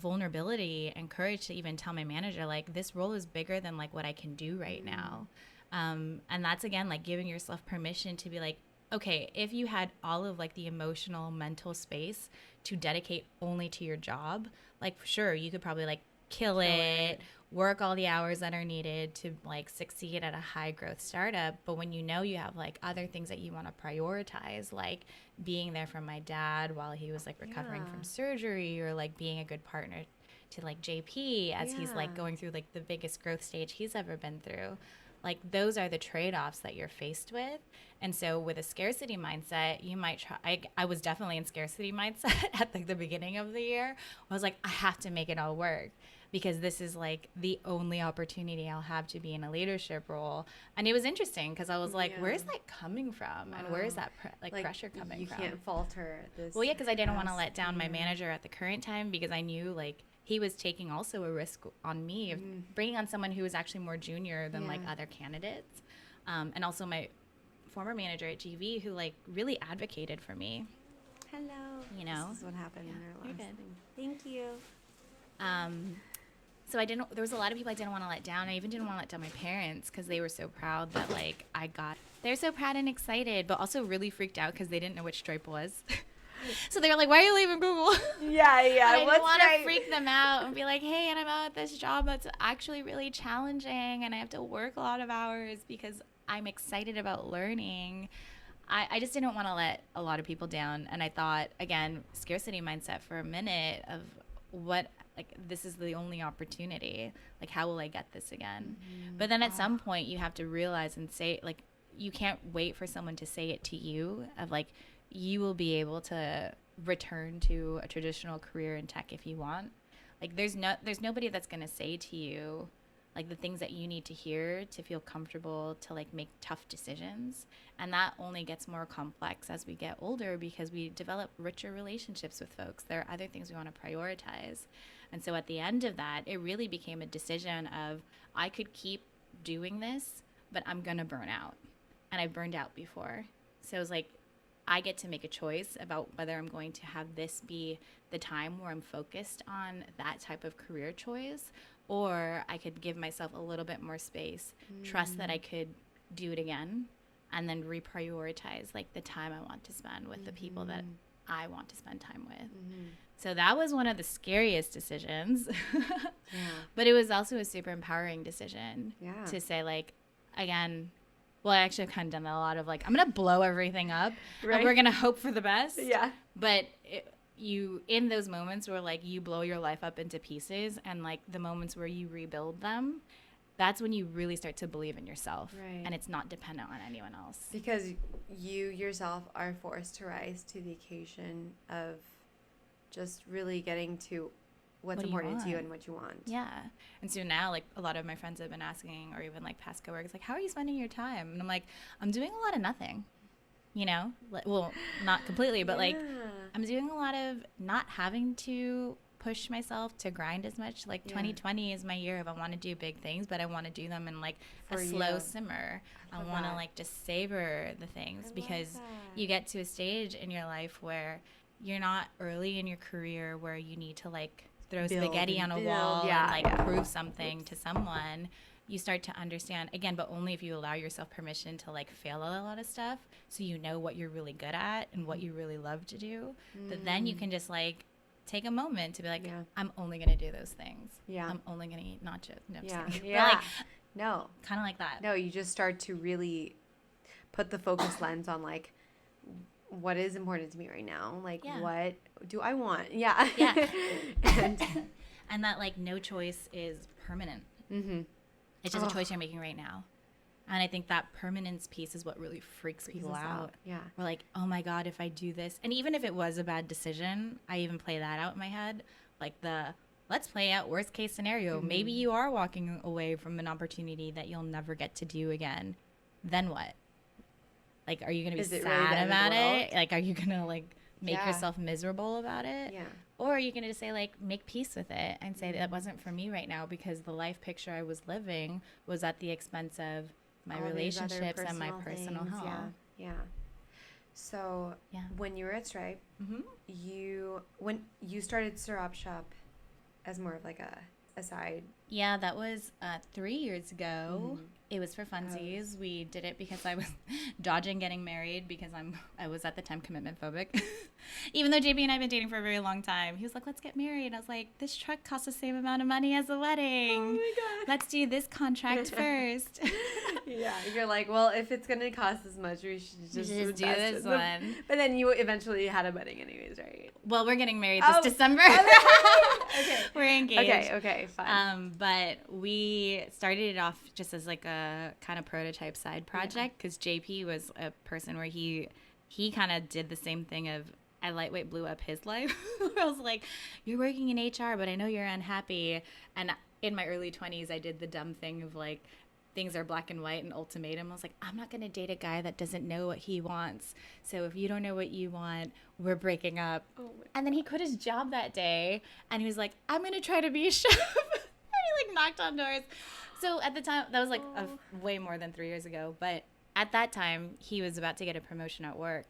vulnerability and courage to even tell my manager, like, this role is bigger than like what I can do right now. And that's, again, like giving yourself permission to be like, okay, if you had all of like the emotional, mental space to dedicate only to your job, like, sure, you could probably like kill it, work all the hours that are needed to like succeed at a high growth startup. But when you know you have like other things that you want to prioritize, like being there for my dad while he was like recovering from surgery, or like being a good partner to like JP as he's like going through like the biggest growth stage he's ever been through. like those are the trade-offs that you're faced with. And so with a scarcity mindset, you might try. I was definitely in scarcity mindset at like the beginning of the year. I was like, I have to make it all work because this is like the only opportunity I'll have to be in a leadership role. And it was interesting because I was like, where's that coming from? And where is that pressure coming from? You can't falter this. Well, yeah, because I didn't want to let down my manager at the current time because I knew like he was taking also a risk on me of bringing on someone who was actually more junior than like other candidates. And also my former manager at GV who like really advocated for me. Hello. You know? This is what happened in our last thing. Thank you. So there was a lot of people I didn't want to let down. I even didn't want to let down my parents because they were so proud that like they're so proud and excited, but also really freaked out because they didn't know which Stripe was. So they were like, why are you leaving Google? Yeah. I didn't want to freak them out and be like, hey, and I'm out at this job that's actually really challenging and I have to work a lot of hours because I'm excited about learning. I just didn't want to let a lot of people down. And I thought, again, scarcity mindset for a minute of this is the only opportunity. Like, how will I get this again? But then at some point you have to realize and say, like, you can't wait for someone to say it to you of like, you will be able to return to a traditional career in tech if you want. Like there's nobody that's going to say to you like the things that you need to hear to feel comfortable to like make tough decisions. And that only gets more complex as we get older because we develop richer relationships with folks. There are other things we want to prioritize. And so at the end of that, it really became a decision of I could keep doing this, but I'm going to burn out. And I burned out before. So it was like, I get to make a choice about whether I'm going to have this be the time where I'm focused on that type of career choice, or I could give myself a little bit more space, trust that I could do it again, and then reprioritize like the time I want to spend with the people that I want to spend time with. So that was one of the scariest decisions, but it was also a super empowering decision to say like, again, well, I actually have kind of done a lot of like, I'm going to blow everything up and we're going to hope for the best. Yeah. But in those moments where like you blow your life up into pieces and like the moments where you rebuild them, that's when you really start to believe in yourself. Right. And it's not dependent on anyone else. Because you yourself are forced to rise to the occasion of just really getting to what's important to you and what you want. Yeah. And so now, like, a lot of my friends have been asking, or even, like, past coworkers, like, how are you spending your time? And I'm like, I'm doing a lot of nothing, you know? Well, not completely, but, like, I'm doing a lot of not having to push myself to grind as much. Like, 2020 is my year of I want to do big things, but I want to do them in, like, a slow simmer. I want to, like, just savor the things because you get to a stage in your life where you're not early in your career where you need to, like, throw spaghetti on a wall and like prove something to someone. You start to understand again, but only if you allow yourself permission to like fail at a lot of stuff, so you know what you're really good at and what you really love to do. But then you can just like take a moment to be like, I'm only gonna do those things. I'm only gonna eat nachos. No, like, no, kind of like that. No, you just start to really put the focus lens on like, what is important to me right now? Like, what do I want? Yeah. And that, like, no choice is permanent. It's just a choice you're making right now. And I think that permanence piece is what really freaks people out. Yeah. We're like, oh, my God, if I do this. And even if it was a bad decision, I even play that out in my head. Like let's play out worst case scenario. Maybe you are walking away from an opportunity that you'll never get to do again. Then what? Like, are you going to be sad about it? Like, are you going to, like, make yourself miserable about it? Yeah. Or are you going to just say, like, make peace with it and say that wasn't for me right now because the life picture I was living was at the expense of my relationships and my personal health. Yeah. So when you were at Stripe, when you started Sarap Shop as more of, like, a side. Yeah, that was 3 years ago. It was for funsies. We did it because I was dodging getting married because I was at the time commitment phobic. Even though JB and I have been dating for a very long time. He was like, let's get married. I was like, this truck costs the same amount of money as the wedding. Oh my God. Let's do this contract first. Yeah, you're like, well, if it's gonna cost this much, we should just do this one. But then you eventually had a wedding anyways, right? Well, we're getting married this December. Okay. We're engaged. Okay, fine. But we started it off just as like a kind of prototype side project because JP was a person where he kind of did the same thing of I lightweight blew up his life. I was like, you're working in HR, but I know you're unhappy. And in my early 20s, I did the dumb thing of like, things are black and white and ultimatum. I was like, I'm not going to date a guy that doesn't know what he wants. So if you don't know what you want, we're breaking up. And then he quit his job that day and he was like, I'm going to try to be a chef. And he like knocked on doors. So at the time, that was like way more than 3 years ago. But at that time, he was about to get a promotion at work.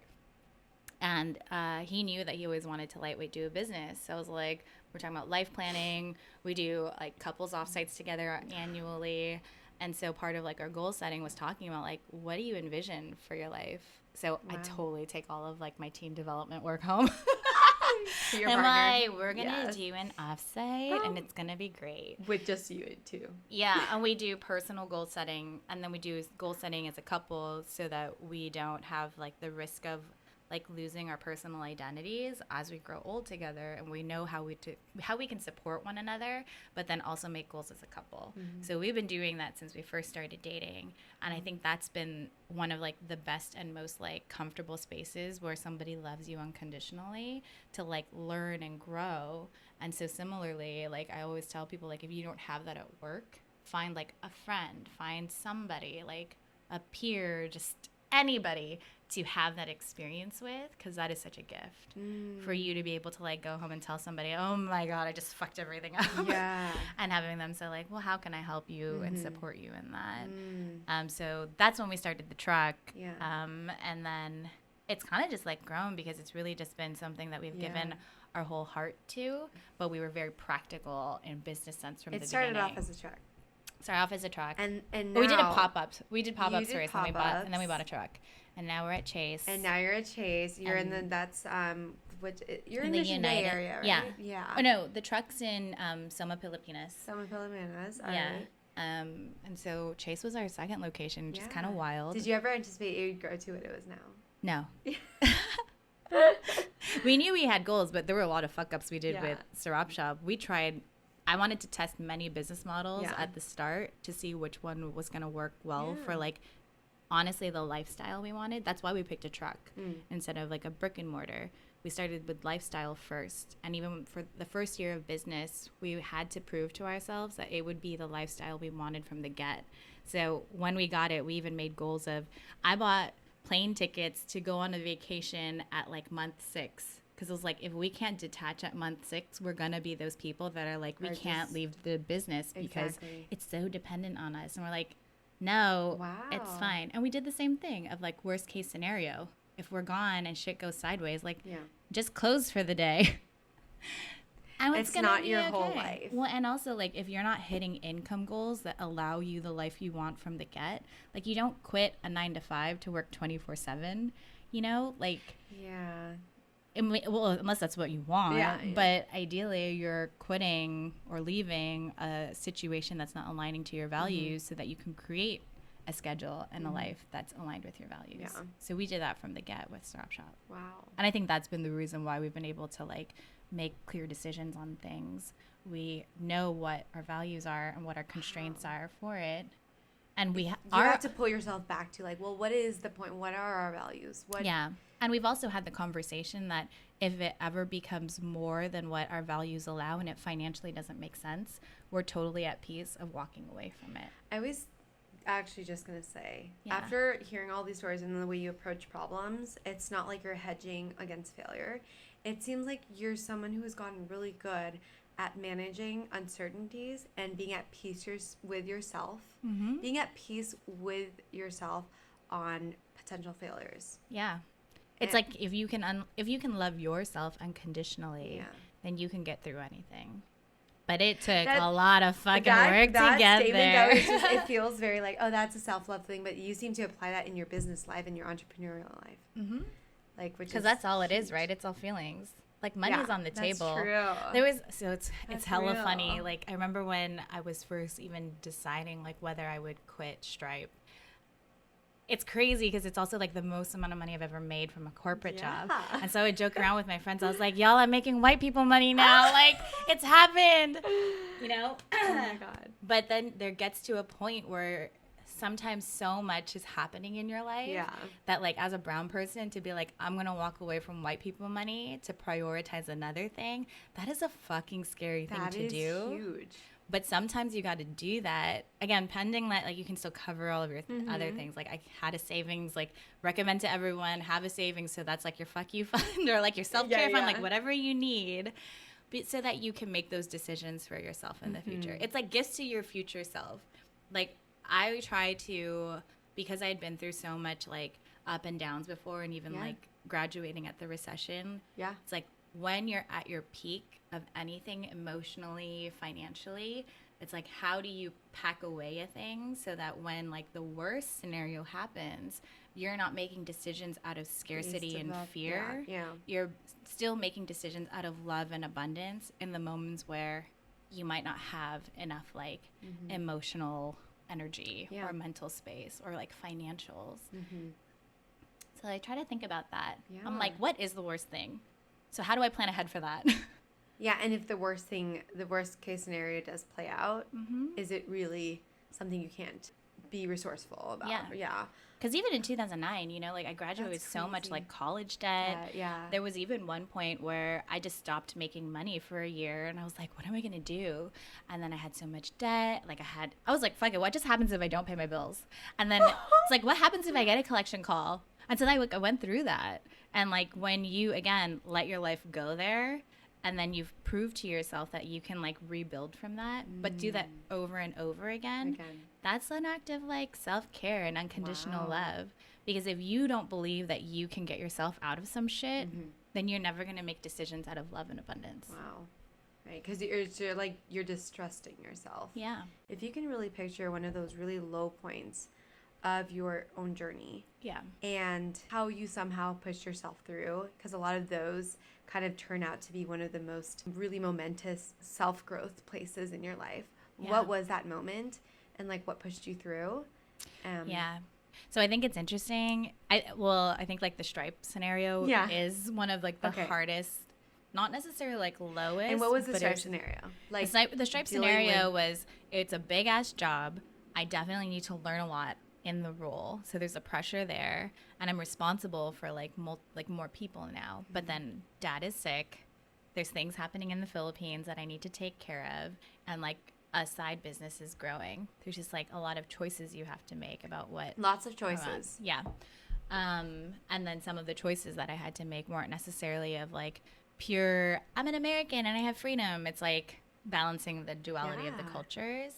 And he knew that he always wanted to lightweight do a business. So I was like, we're talking about life planning. We do like couples offsites together annually. And so part of like our goal setting was talking about like, what do you envision for your life? So I totally take all of like my team development work home. And like, we're going to do an offsite and it's going to be great. With just you too. Yeah. And we do personal goal setting and then we do goal setting as a couple so that we don't have like the risk of like losing our personal identities as we grow old together, and we know how we can support one another, but then also make goals as a couple. Mm-hmm. So we've been doing that since we first started dating, and I think that's been one of like the best and most like comfortable spaces where somebody loves you unconditionally to like learn and grow. And so similarly, like I always tell people, like if you don't have that at work, find like a friend, find somebody like a peer, just anybody to have that experience with, because that is such a gift for you to be able to like go home and tell somebody, oh my God, I just fucked everything up. Yeah. And having them say like, well, how can I help you and support you in that? So that's when we started the truck. Yeah. And then it's kind of just like grown because it's really just been something that we've given our whole heart to, but we were very practical in business sense from the beginning. It started off as a truck. Started off as a truck. And now, we did a pop-up. We did pop-ups first, and then we bought a truck. And now we're at Chase. And now you're at Chase. You're in the, that's, you're in the Mission Bay area, right? Yeah. Yeah. Oh, no, the truck's in Soma, Filipinas. Soma, Filipinas. All yeah. right. And so Chase was our second location, which is kind of wild. Did you ever anticipate it would grow to what it was now? No. We knew we had goals, but there were a lot of fuck-ups we did with Sarap Shop. I wanted to test many business models at the start to see which one was going to work well for like, honestly, the lifestyle we wanted. That's why we picked a truck instead of like a brick and mortar. We started with lifestyle first. And even for the first year of business, we had to prove to ourselves that it would be the lifestyle we wanted from the get. So when we got it, we even made goals of, I bought plane tickets to go on a vacation at like month 6. Because it was like, if we can't detach at month 6, we're going to be those people that are like, we can't leave the business because it's so dependent on us. And we're like, no, it's fine. And we did the same thing of like, worst case scenario. If we're gone and shit goes sideways, like, just close for the day. And it's not your whole life. Well, and also, like, if you're not hitting income goals that allow you the life you want from the get, like, you don't quit a 9-to-5 to work 24/7, you know? Like, well, unless that's what you want. But ideally, you're quitting or leaving a situation that's not aligning to your values so that you can create a schedule and a life that's aligned with your values. Yeah. So we did that from the get with Sarap Shop. Wow. And I think that's been the reason why we've been able to, like, make clear decisions on things. We know what our values are and what our constraints are for it. And you have to pull yourself back to, like, well, what is the point? What are our values? And we've also had the conversation that if it ever becomes more than what our values allow and it financially doesn't make sense, we're totally at peace of walking away from it. I was actually just going to say, after hearing all these stories and the way you approach problems, it's not like you're hedging against failure. It seems like you're someone who has gotten really good at managing uncertainties and being at peace with yourself, being at peace with yourself on potential failures. Yeah. It's like if you can love yourself unconditionally, then you can get through anything. But it took a lot of fucking work to get there. It feels very like, oh, that's a self-love thing, but you seem to apply that in your business life and your entrepreneurial life. Mm-hmm. Like, because that's all it is, right? It's all feelings. Like, money's on the table. That's true. It's hella funny. Like, I remember when I was first even deciding like whether I would quit Stripe. it's crazy because it's also like the most amount of money I've ever made from a corporate Yeah. job. And so I would joke around with my friends. I was like, y'all, I'm making white people money now. Like, it's happened, you know? Oh my God. But then there gets to a point where sometimes so much is happening in your life Yeah. that, like, as a brown person, to be like, I'm going to walk away from white people money to prioritize another thing, that is a fucking scary thing to do. That is huge. But sometimes you got to do that. Again, pending that, like, you can still cover all of your other things. Like, I had a savings, like, recommend to everyone, have a savings. So that's, like, your fuck you fund or, like, your self-care fund, like, whatever you need. But so that you can make those decisions for yourself in the future. It's like gifts to your future self. Like, I try to, because I had been through so much, like, up and downs before, and even, like, graduating at the recession. Yeah. It's like, when you're at your peak of anything emotionally, financially, it's like, how do you pack away a thing so that when, like, the worst scenario happens, you're not making decisions out of scarcity and fear. Yeah. You're still making decisions out of love and abundance in the moments where you might not have enough, like, emotional energy or mental space or, like, financials. So I try to think about that. Yeah. I'm like, what is the worst thing? So how do I plan ahead for that? Yeah, and if the worst case scenario does play out, is it really something you can't be resourceful about? Yeah. Because even in 2009, you know, like, I graduated with so much, like, college debt. Yeah. There was even one point where I just stopped making money for a year, and I was like, what am I going to do? And then I had so much debt. Like, I was like, fuck it, what just happens if I don't pay my bills? And then it's like, what happens if I get a collection call? And so I went through that. And, like, when you, again, let your life go there, and then you've proved to yourself that you can, like, rebuild from that, but do that over and over again. That's an act of, like, self-care and unconditional love. Because if you don't believe that you can get yourself out of some shit, then you're never going to make decisions out of love and abundance. Wow. Right, because you're distrusting yourself. Yeah. If you can really picture one of those really low points of your own journey. Yeah. And how you somehow pushed yourself through, because a lot of those kind of turn out to be one of the most really momentous self-growth places in your life. Yeah. What was that moment, and, like, what pushed you through? Yeah. So I think it's interesting. I think, like, the Stripe scenario is one of, like, the hardest, not necessarily, like, lowest. And what was the Stripe scenario? Like, the Stripe scenario was, it's a big ass job. I definitely need to learn a lot in the role, so there's a pressure there, and I'm responsible for, like, more people now. But then dad is sick. There's things happening in the Philippines that I need to take care of, and, like, a side business is growing. There's just, like, a lot of choices you have to make about what. Lots of choices. Yeah. And then some of the choices that I had to make weren't necessarily of, like, pure, I'm an American and I have freedom. It's, like, balancing the duality of the cultures.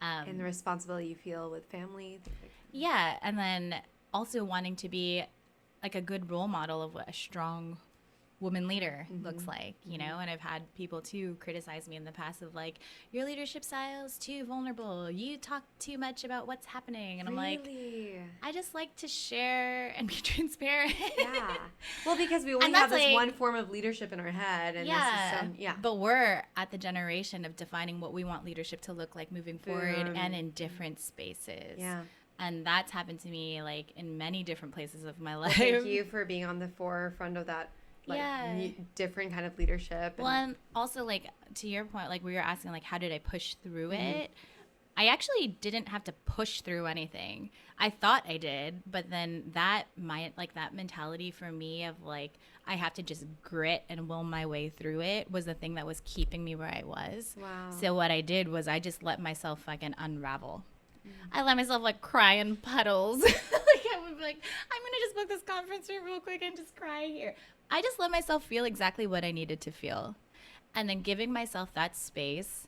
And the responsibility you feel with family. Yeah, and then also wanting to be, like, a good role model of what a strong woman leader looks like, you know? And I've had people, too, criticize me in the past of, like, your leadership style is too vulnerable. You talk too much about what's happening. And I'm like, I just like to share and be transparent. Yeah. Well, because we only have this, like, one form of leadership in our head. And But we're at the generation of defining what we want leadership to look like moving forward and in different spaces. Yeah. And that's happened to me, like, in many different places of my life. Well, thank you for being on the forefront of that, like, different kind of leadership. Well, and also, like, to your point, like, we were asking, like, how did I push through it? I actually didn't have to push through anything. I thought I did, but then that mentality for me of, like, I have to just grit and will my way through it was the thing that was keeping me where I was. Wow. So what I did was I just let myself fucking unravel. I let myself, like, cry in puddles. Like, I would be like, I'm going to just book this conference room real quick and just cry here. I just let myself feel exactly what I needed to feel. And then giving myself that space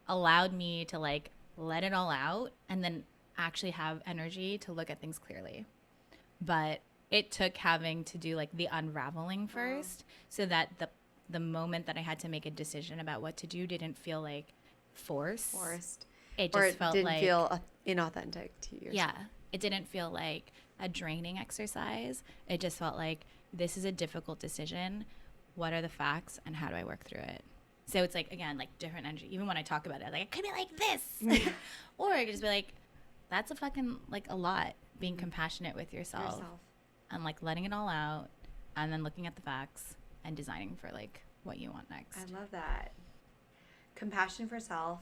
allowed me to, like, let it all out and then actually have energy to look at things clearly. But it took having to do, like, the unraveling first so that the moment that I had to make a decision about what to do didn't feel like forced. It just felt didn't like feel inauthentic to you. Yeah. It didn't feel like a draining exercise. It just felt like, this is a difficult decision. What are the facts and how do I work through it? So it's, like, again, like, different energy. Even when I talk about it, like, it could be like this. Or I could just be like, that's a fucking, like, a lot being compassionate with yourself and like letting it all out, and then looking at the facts and designing for like what you want next. I love that. Compassion for self,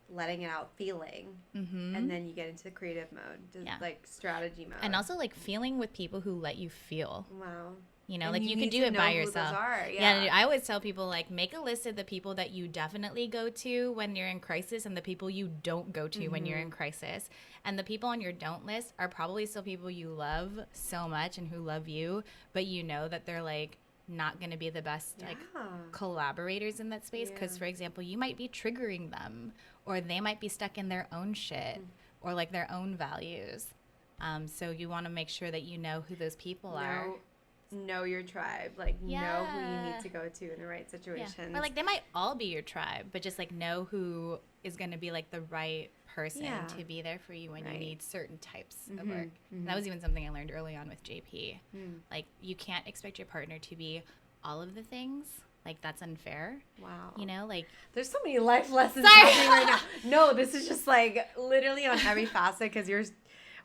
letting it out, feeling, and then you get into the creative mode, like strategy mode. And also like feeling with people who let you feel. Wow. You know, and like you can do it by yourself. Yeah, I always tell people like make a list of the people that you definitely go to when you're in crisis and the people you don't go to when you're in crisis. And the people on your don't list are probably still people you love so much and who love you, but you know that they're like not going to be the best like collaborators in that space because, for example, you might be triggering them, or they might be stuck in their own shit or like their own values. So you want to make sure that you know who those people are. Know your tribe, like know who you need to go to in the right situations. Or like they might all be your tribe, but just like know who is going to be like the right person to be there for you when you need certain types of work. That was even something I learned early on with JP. Like you can't expect your partner to be all of the things. Like that's unfair. Wow. You know, like there's so many life lessons happening right now. No, this is just like literally on every facet because you're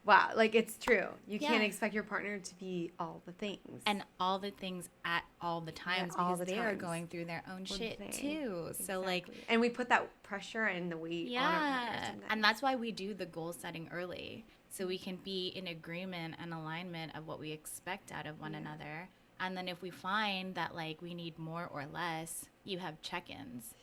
wow, like it's true. You can't expect your partner to be all the things. And all the things at all the times because they are going through their own shit too. Exactly. So like, and we put that pressure and the weight on our partner sometimes. And that's why we do the goal setting early. So we can be in agreement and alignment of what we expect out of one another. And then if we find that like we need more or less, you have check-ins.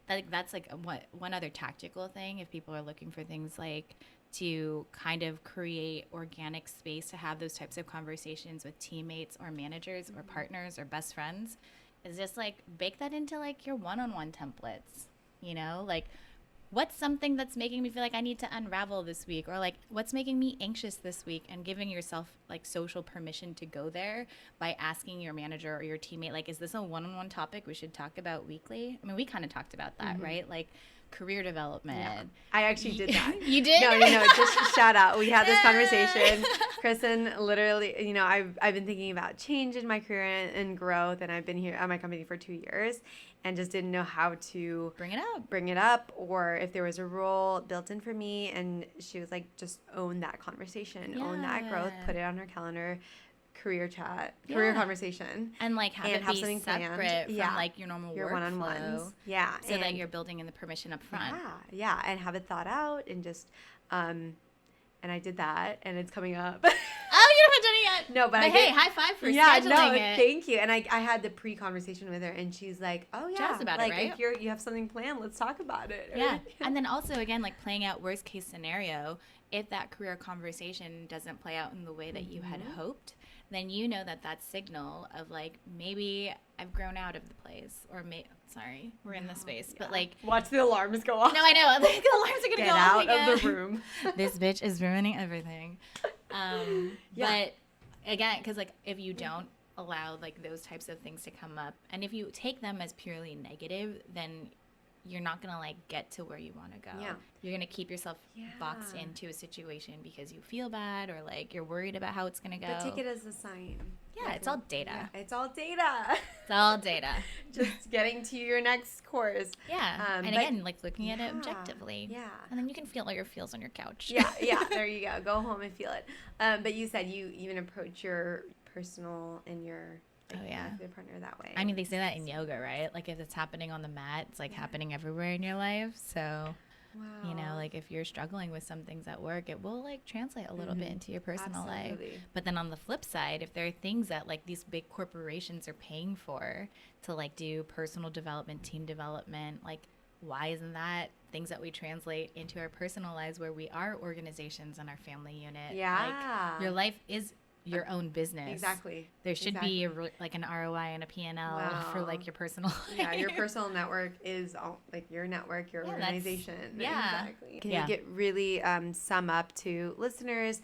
Yeah. That's like one other tactical thing if people are looking for things like to kind of create organic space to have those types of conversations with teammates or managers or partners or best friends is just like bake that into like your one-on-one templates, you know, like what's something that's making me feel like I need to unravel this week, or like what's making me anxious this week, and giving yourself like social permission to go there by asking your manager or your teammate, like, is this a one-on-one topic we should talk about weekly? I mean, we kind of talked about that, right? Like career development. Yeah. I actually did that. You did? No, just shout out. We had this conversation. Kristen, literally, you know, I've been thinking about change in my career and growth, and I've been here at my company for 2 years and just didn't know how to bring it up or if there was a role built in for me. And she was like, just own that conversation, own that growth, put it on her calendar. Career conversation, and like have it be something separate from like your normal your one-on-ones, so that you're building in the permission up front, and have it thought out and just and I did that, and it's coming up. Oh, you haven't done it yet. No, but hey, high five for scheduling it. Thank you. And I had the pre-conversation with her, and she's like, "Oh yeah, jazzed about like, it, right? If you have something planned, let's talk about it." Yeah, and then also again, like playing out worst case scenario, if that career conversation doesn't play out in the way that you had hoped, then you know that signal of like maybe I've grown out of the place, or sorry, we're in the space, but like watch the alarms go off. No, I know, like the alarms are gonna go off again. Get out of the room. This bitch is ruining everything. But again, because like if you don't allow like those types of things to come up, and if you take them as purely negative, then you're not gonna like get to where you want to go. Yeah. You're gonna keep yourself boxed into a situation because you feel bad or like you're worried about how it's gonna go. But take it as a sign. Yeah, it's all data. Yeah, it's all data. It's all data. Just getting to your next course. Yeah. And again, like looking at it objectively. Yeah. And then you can feel all your feels on your couch. Yeah. There you go. Go home and feel it. But you said you even approach your personal and your their partner that way. I mean, they say that in yoga, right? Like if it's happening on the mat, it's like happening everywhere in your life. So, you know, like if you're struggling with some things at work, it will like translate a little bit into your personal life. But then on the flip side, if there are things that like these big corporations are paying for to like do personal development, team development, like why isn't that things that we translate into our personal lives where we are organizations and our family unit? Yeah. Like your life is your own business. Exactly. There should be like an ROI and a P&L for like your personal life. Yeah, your personal network is all like your network, your organization. Exactly. Can you get really sum up to listeners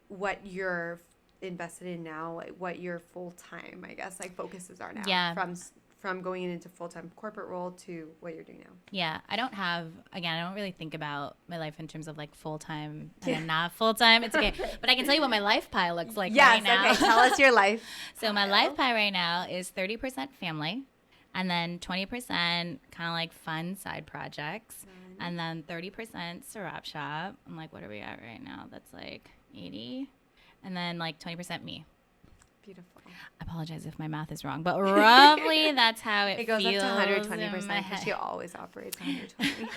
what you're invested in now, what your full-time, I guess, like focuses are now? Yeah. From going into full-time corporate role to what you're doing now. Yeah, I don't really think about my life in terms of like full-time and not full-time. It's okay. But I can tell you what my life pie looks like right now. Okay. Tell us your life. So my life pie right now is 30% family, and then 20% kind of like fun side projects, and then 30% Sarap Shop. I'm like, what are we at right now? That's like 80, and then like 20% me. Beautiful. I apologize if my math is wrong, but roughly that's how it goes feels up to in my 120% head. because she always operates 120.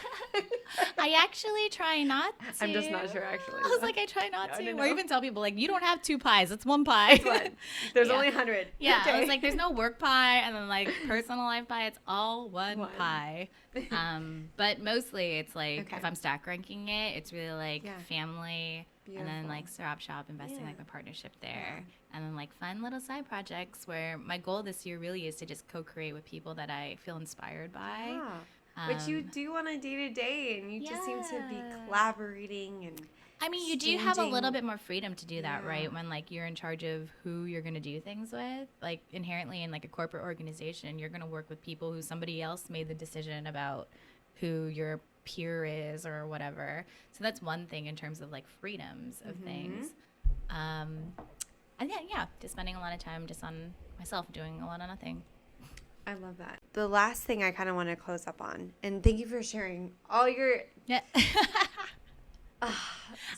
I actually try not to. I'm just not sure, actually. I was like, I try not to. No. Or even tell people, like, you don't have 2 pies. It's 1 pie. There's Yeah. only 100. Yeah, Okay. I was like, there's no work pie and then like personal life pie. It's all one pie. But mostly it's like if I'm stack ranking it, it's really like family and then like Sarap Shop, investing like my partnership there, and then like fun little side projects where my goal this year really is to just co-create with people that I feel inspired by. Which you do on a day-to-day, and you just seem to be collaborating and I mean, you do have a little bit more freedom to do that, right? When like you're in charge of who you're going to do things with, like inherently in like a corporate organization, you're going to work with people who somebody else made the decision about who your peer is or whatever. So that's one thing in terms of like freedoms of things. And just spending a lot of time just on myself, doing a lot of nothing. I love that. The last thing I kind of want to close up on, and thank you for sharing all your... Yeah.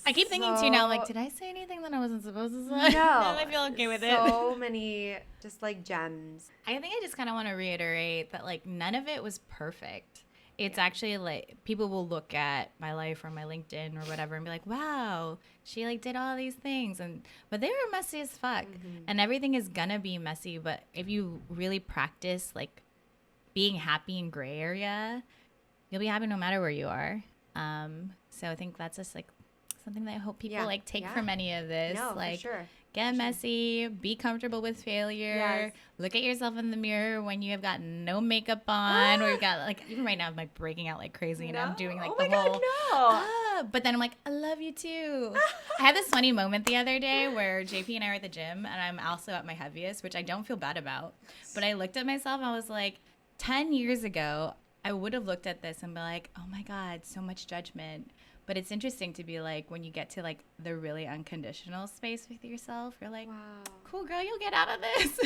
I keep thinking too now, like, did I say anything that I wasn't supposed to say? No. I feel okay with it. So many just like gems. I think I just kind of want to reiterate that like none of it was perfect. It's actually like people will look at my life or my LinkedIn or whatever and be like, wow, she like did all these things, but they were messy as fuck. And everything is gonna be messy, but if you really practice like being happy in gray area, you'll be happy no matter where you are. So I think that's just like something that I hope people like take from any of this. No, like for sure. Get messy, be comfortable with failure, look at yourself in the mirror when you have got no makeup on, or you've got like, even right now I'm like breaking out like crazy and I'm doing like the whole, but then I'm like, I love you too. I had this funny moment the other day where JP and I were at the gym and I'm also at my heaviest, which I don't feel bad about, but I looked at myself and I was like, 10 years ago, I would have looked at this and be like, oh my God, so much judgment. But it's interesting to be like, when you get to like the really unconditional space with yourself, you're like, wow, cool girl, you'll get out of this.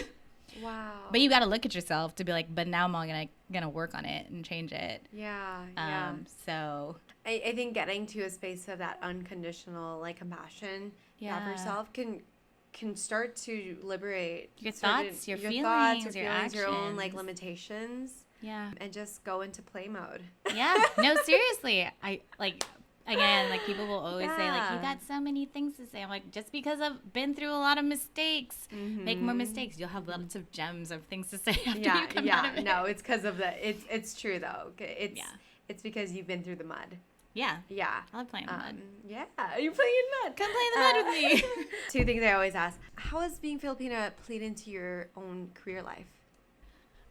Wow. But you got to look at yourself to be like, but now I'm all gonna work on it and change it. So I think getting to a space of that unconditional like compassion for yourself can start to liberate your thoughts, your feelings, your actions, your own like limitations. Yeah. And just go into play mode. Yeah. No, seriously. I like, again, like people will always say like, you got so many things to say. I'm like, just because I've been through a lot of mistakes, make more mistakes. You'll have lots of gems of things to say after you come out of it. No, it's because of it's true though. It's because you've been through the mud. Yeah. Yeah. I love playing in the mud. Yeah. You're playing in mud. Come play in the mud with me. 2 things I always ask. How has being Filipina played into your own career life?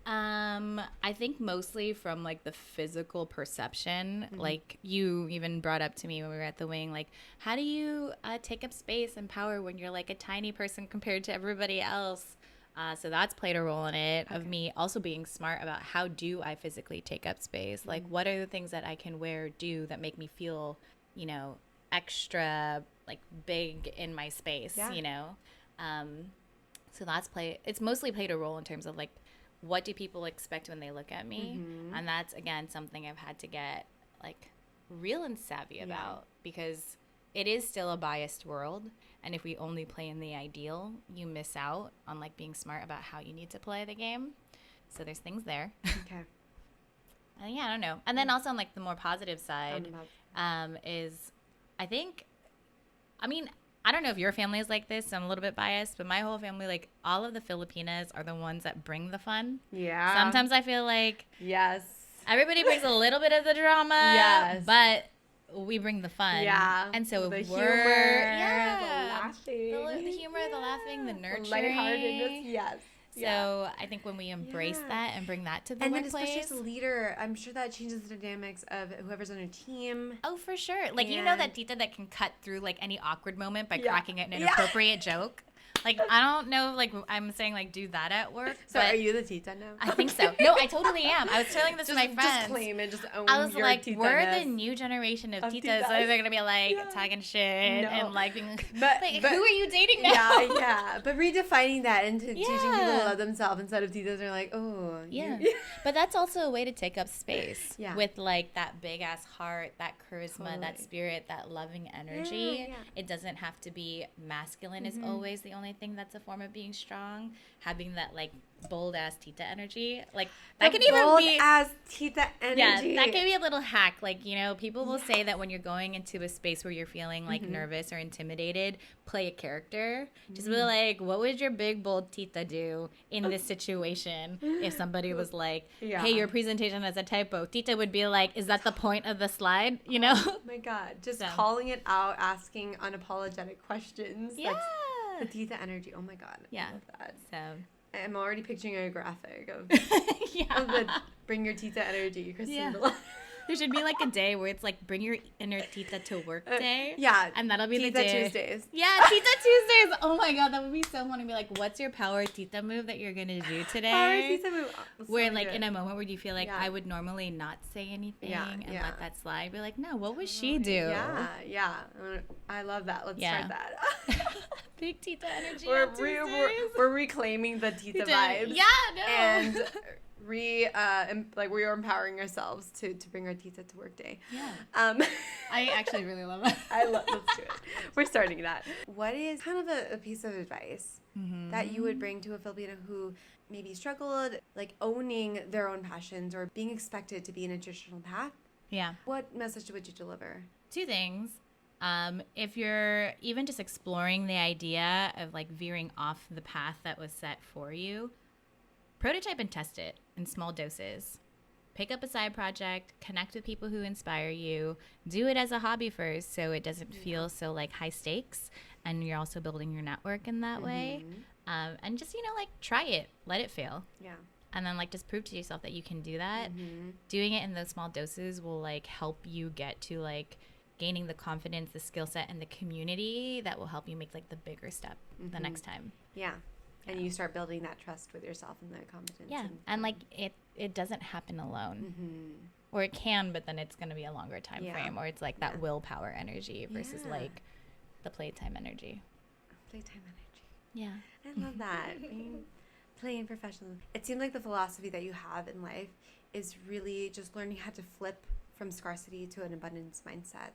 I think mostly from like the physical perception, like you even brought up to me when we were at the wing, like how do you take up space and power when you're like a tiny person compared to everybody else? So that's played a role in it, of me also being smart about how do I physically take up space? Like what are the things that I can do that make me feel, you know, extra like big in my space, you know? So it's mostly played a role in terms of like, what do people expect when they look at me? And that's, again, something I've had to get, like, real and savvy about, because it is still a biased world. And if we only play in the ideal, you miss out on, like, being smart about how you need to play the game. So there's things there. Okay. And, I don't know. And then also on, like, the more positive side is, I think, I don't know if your family is like this, so I'm a little bit biased, but my whole family, like, all of the Filipinas are the ones that bring the fun. Yeah. Sometimes I feel like everybody brings a little bit of the drama, but we bring the fun. Yeah. And so the if humor, the laughing. The humor, the laughing, the nurturing. The lightheartedness, yes. So I think when we embrace that and bring that to the workplace. And then especially as a leader, I'm sure that changes the dynamics of whoever's on your team. Oh, for sure. Like, you know that Tita that can cut through, like, any awkward moment by cracking an inappropriate joke? Like, I don't know, like, I'm saying, like, do that at work. So are you the Tita now? I think so. No, I totally am. I was telling this to my friends. Just claim it. Just own I was your like, Tita-ness. we're the new generation of Titas. So they're going to be, like, tagging shit and, like, being but who are you dating now? Yeah. But redefining that into teaching people to love themselves instead of Titas are like, oh. Yeah. But that's also a way to take up space with, like, that big-ass heart, that charisma, that spirit, that loving energy. Yeah. It doesn't have to be masculine is always the only thing that's a form of being strong. Having that, like, bold ass Tita energy, like that can even be bold ass Tita energy. Yeah, that can be a little hack. Like, you know, people will say that when you're going into a space where you're feeling like nervous or intimidated, play a character. Just be like, what would your big bold Tita do in this situation? If somebody was like, hey, your presentation has a typo, Tita would be like, is that the point of the slide? You know? Oh my God, just calling it out, asking unapologetic questions. Yeah. That's the Tita energy. Oh my God. Yeah. I love that. So I'm already picturing a graphic of the bring your Tita energy, Kristen Brillantes. There should be like a day where it's like bring your inner Tita to work day. And that'll be Tita the day. Tuesdays. Yeah, Tita Tuesdays. Oh my God, that would be so fun to be like, what's your power Tita move that you're gonna do today? Power Tita move. Where like in a moment where you feel like I would normally not say anything and let that slide. Be like, no, what would she do? Yeah. I love that. Let's start that. Big Tita energy. We're reclaiming the Tita vibes. Yeah, no. And we're empowering ourselves to bring our Tita to work day. Yeah. I actually really love it. Let's do it. We're starting that. What is kind of a piece of advice that you would bring to a Filipino who maybe struggled, like owning their own passions or being expected to be in a traditional path? Yeah. What message would you deliver? 2 things. If you're even just exploring the idea of like veering off the path that was set for you, prototype and test it in small doses. Pick up a side project, connect with people who inspire you, do it as a hobby first so it doesn't feel so like high stakes, and you're also building your network in that way. And just, you know, like try it, let it fail. Yeah. And then like just prove to yourself that you can do that. Doing it in those small doses will like help you get to like gaining the confidence, the skill set, and the community that will help you make like the bigger step the next time. Yeah. And you start building that trust with yourself and that confidence. Yeah. And like it doesn't happen alone. Or it can, but then it's going to be a longer time frame. Or it's like that willpower energy versus like the playtime energy. Playtime energy. Yeah. I love that. Playing professional. It seems like the philosophy that you have in life is really just learning how to flip from scarcity to an abundance mindset,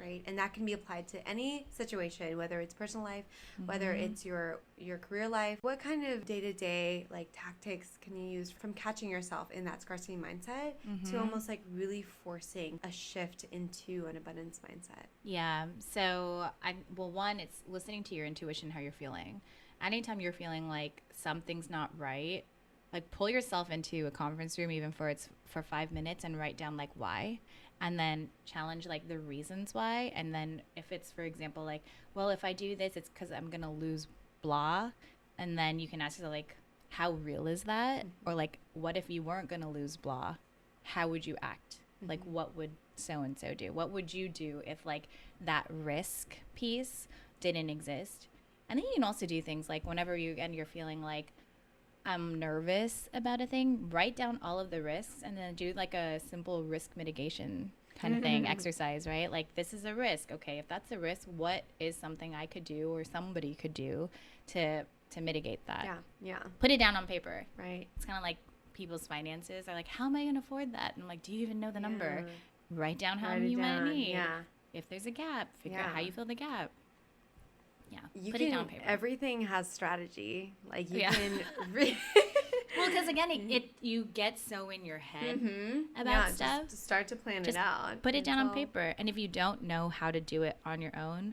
right? And that can be applied to any situation, whether it's personal life, whether it's your career life. What kind of day-to-day like tactics can you use from catching yourself in that scarcity mindset to almost like really forcing a shift into an abundance mindset? Yeah. So one, it's listening to your intuition, how you're feeling. Anytime you're feeling like something's not right, like pull yourself into a conference room even for 5 minutes and write down like why, and then challenge like the reasons why. And then if it's, for example, like, well, if I do this, it's because I'm gonna lose blah, and then you can ask yourself like, how real is that? Or like, what if you weren't gonna lose blah? How would you act? Like, what would so and so do? What would you do if like that risk piece didn't exist? And then you can also do things like whenever you're feeling like I'm nervous about a thing, write down all of the risks and then do like a simple risk mitigation kind of thing, exercise, right? Like, this is a risk. Okay, if that's a risk, what is something I could do or somebody could do to mitigate that? Yeah. Put it down on paper. Right. It's kind of like people's finances are like, how am I going to afford that? And I'm like, do you even know the number? Write down how many you might need. Yeah. If there's a gap, figure out how you fill the gap. Yeah, put it down on paper. Everything has strategy. Like you can. Well, because again, you get so in your head about stuff. Just start to plan it out. Put it down on paper, and if you don't know how to do it on your own,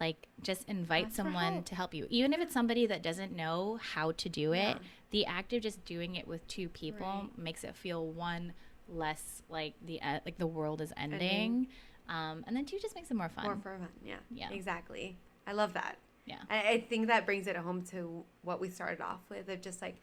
like just invite someone to help you. Even if it's somebody that doesn't know how to do it, the act of just doing it with 2 people makes it feel one less like the world is ending, and then 2 just makes it more fun. More fun. Yeah. Exactly. I love that. Yeah. I think that brings it home to what we started off with, of just like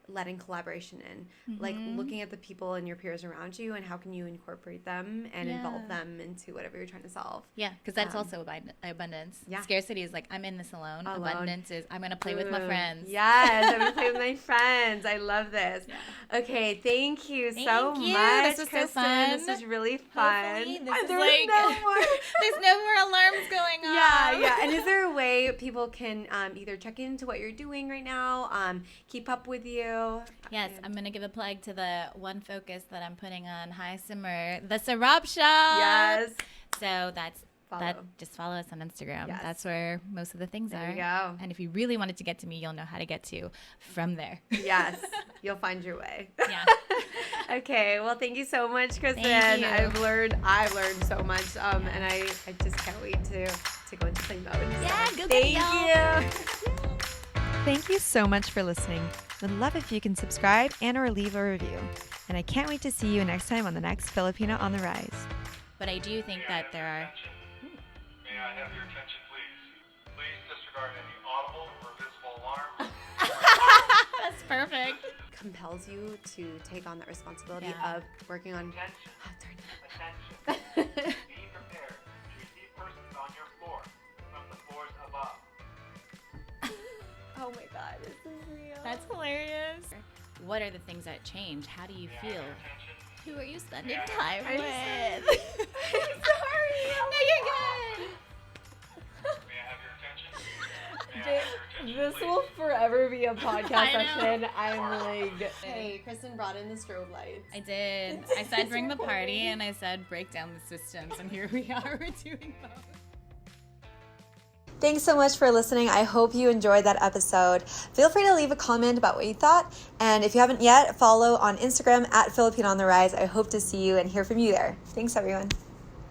letting collaboration in, like looking at the people and your peers around you and how can you incorporate them and involve them into whatever you're trying to solve. Yeah, because that's also abundance. Yeah. Scarcity is like, I'm in this alone. Abundance is, I'm going to play with my friends. Yes, I'm going to play with my friends. I love this. Yeah. Okay, thank you so much, This was Kristen. so fun. This was really fun. Hopefully, There's no more alarms going on. Yeah. And is there a way people can either check into what you're doing right now, keep up with you? Yes, I'm going to give a plug to the one focus that I'm putting on high simmer, the Sarap Shop. Yes. So just follow us on Instagram. Yes. That's where most of the things are. There you go. And if you really wanted to get to me, you'll know how to get to from there. Yes, you'll find your way. Yeah. Okay, well, thank you so much, Kristen. Thank you. I've learned so much, and I just can't wait to go into play mode. Yeah, so go thank get you. Thank you so much for listening. Would love if you can subscribe and or leave a review. And I can't wait to see you next time on the next Filipino on the Rise. But I do think that there are... May I have your attention, please? Please disregard any audible or visible alarms. That's perfect. Compels you to take on that responsibility Yeah. of working on... Attention. Be prepared to receive persons on your floor from the floors above. Oh my God, this is real. That's hilarious. What are the things that change? How do you feel? Who are you spending time with? I'm sorry. No, you're good. May I have your attention? May I have your attention, This please? will forever be a podcast I know. session. I'm like, hey, Kristen brought in the strobe lights. I did. I said bring the party, and I said break down the systems, and here we are. We're doing both. Thanks so much for listening. I hope you enjoyed that episode. Feel free to leave a comment about what you thought. And if you haven't yet, follow on Instagram at Filipino on the Rise. I hope to see you and hear from you there. Thanks, everyone.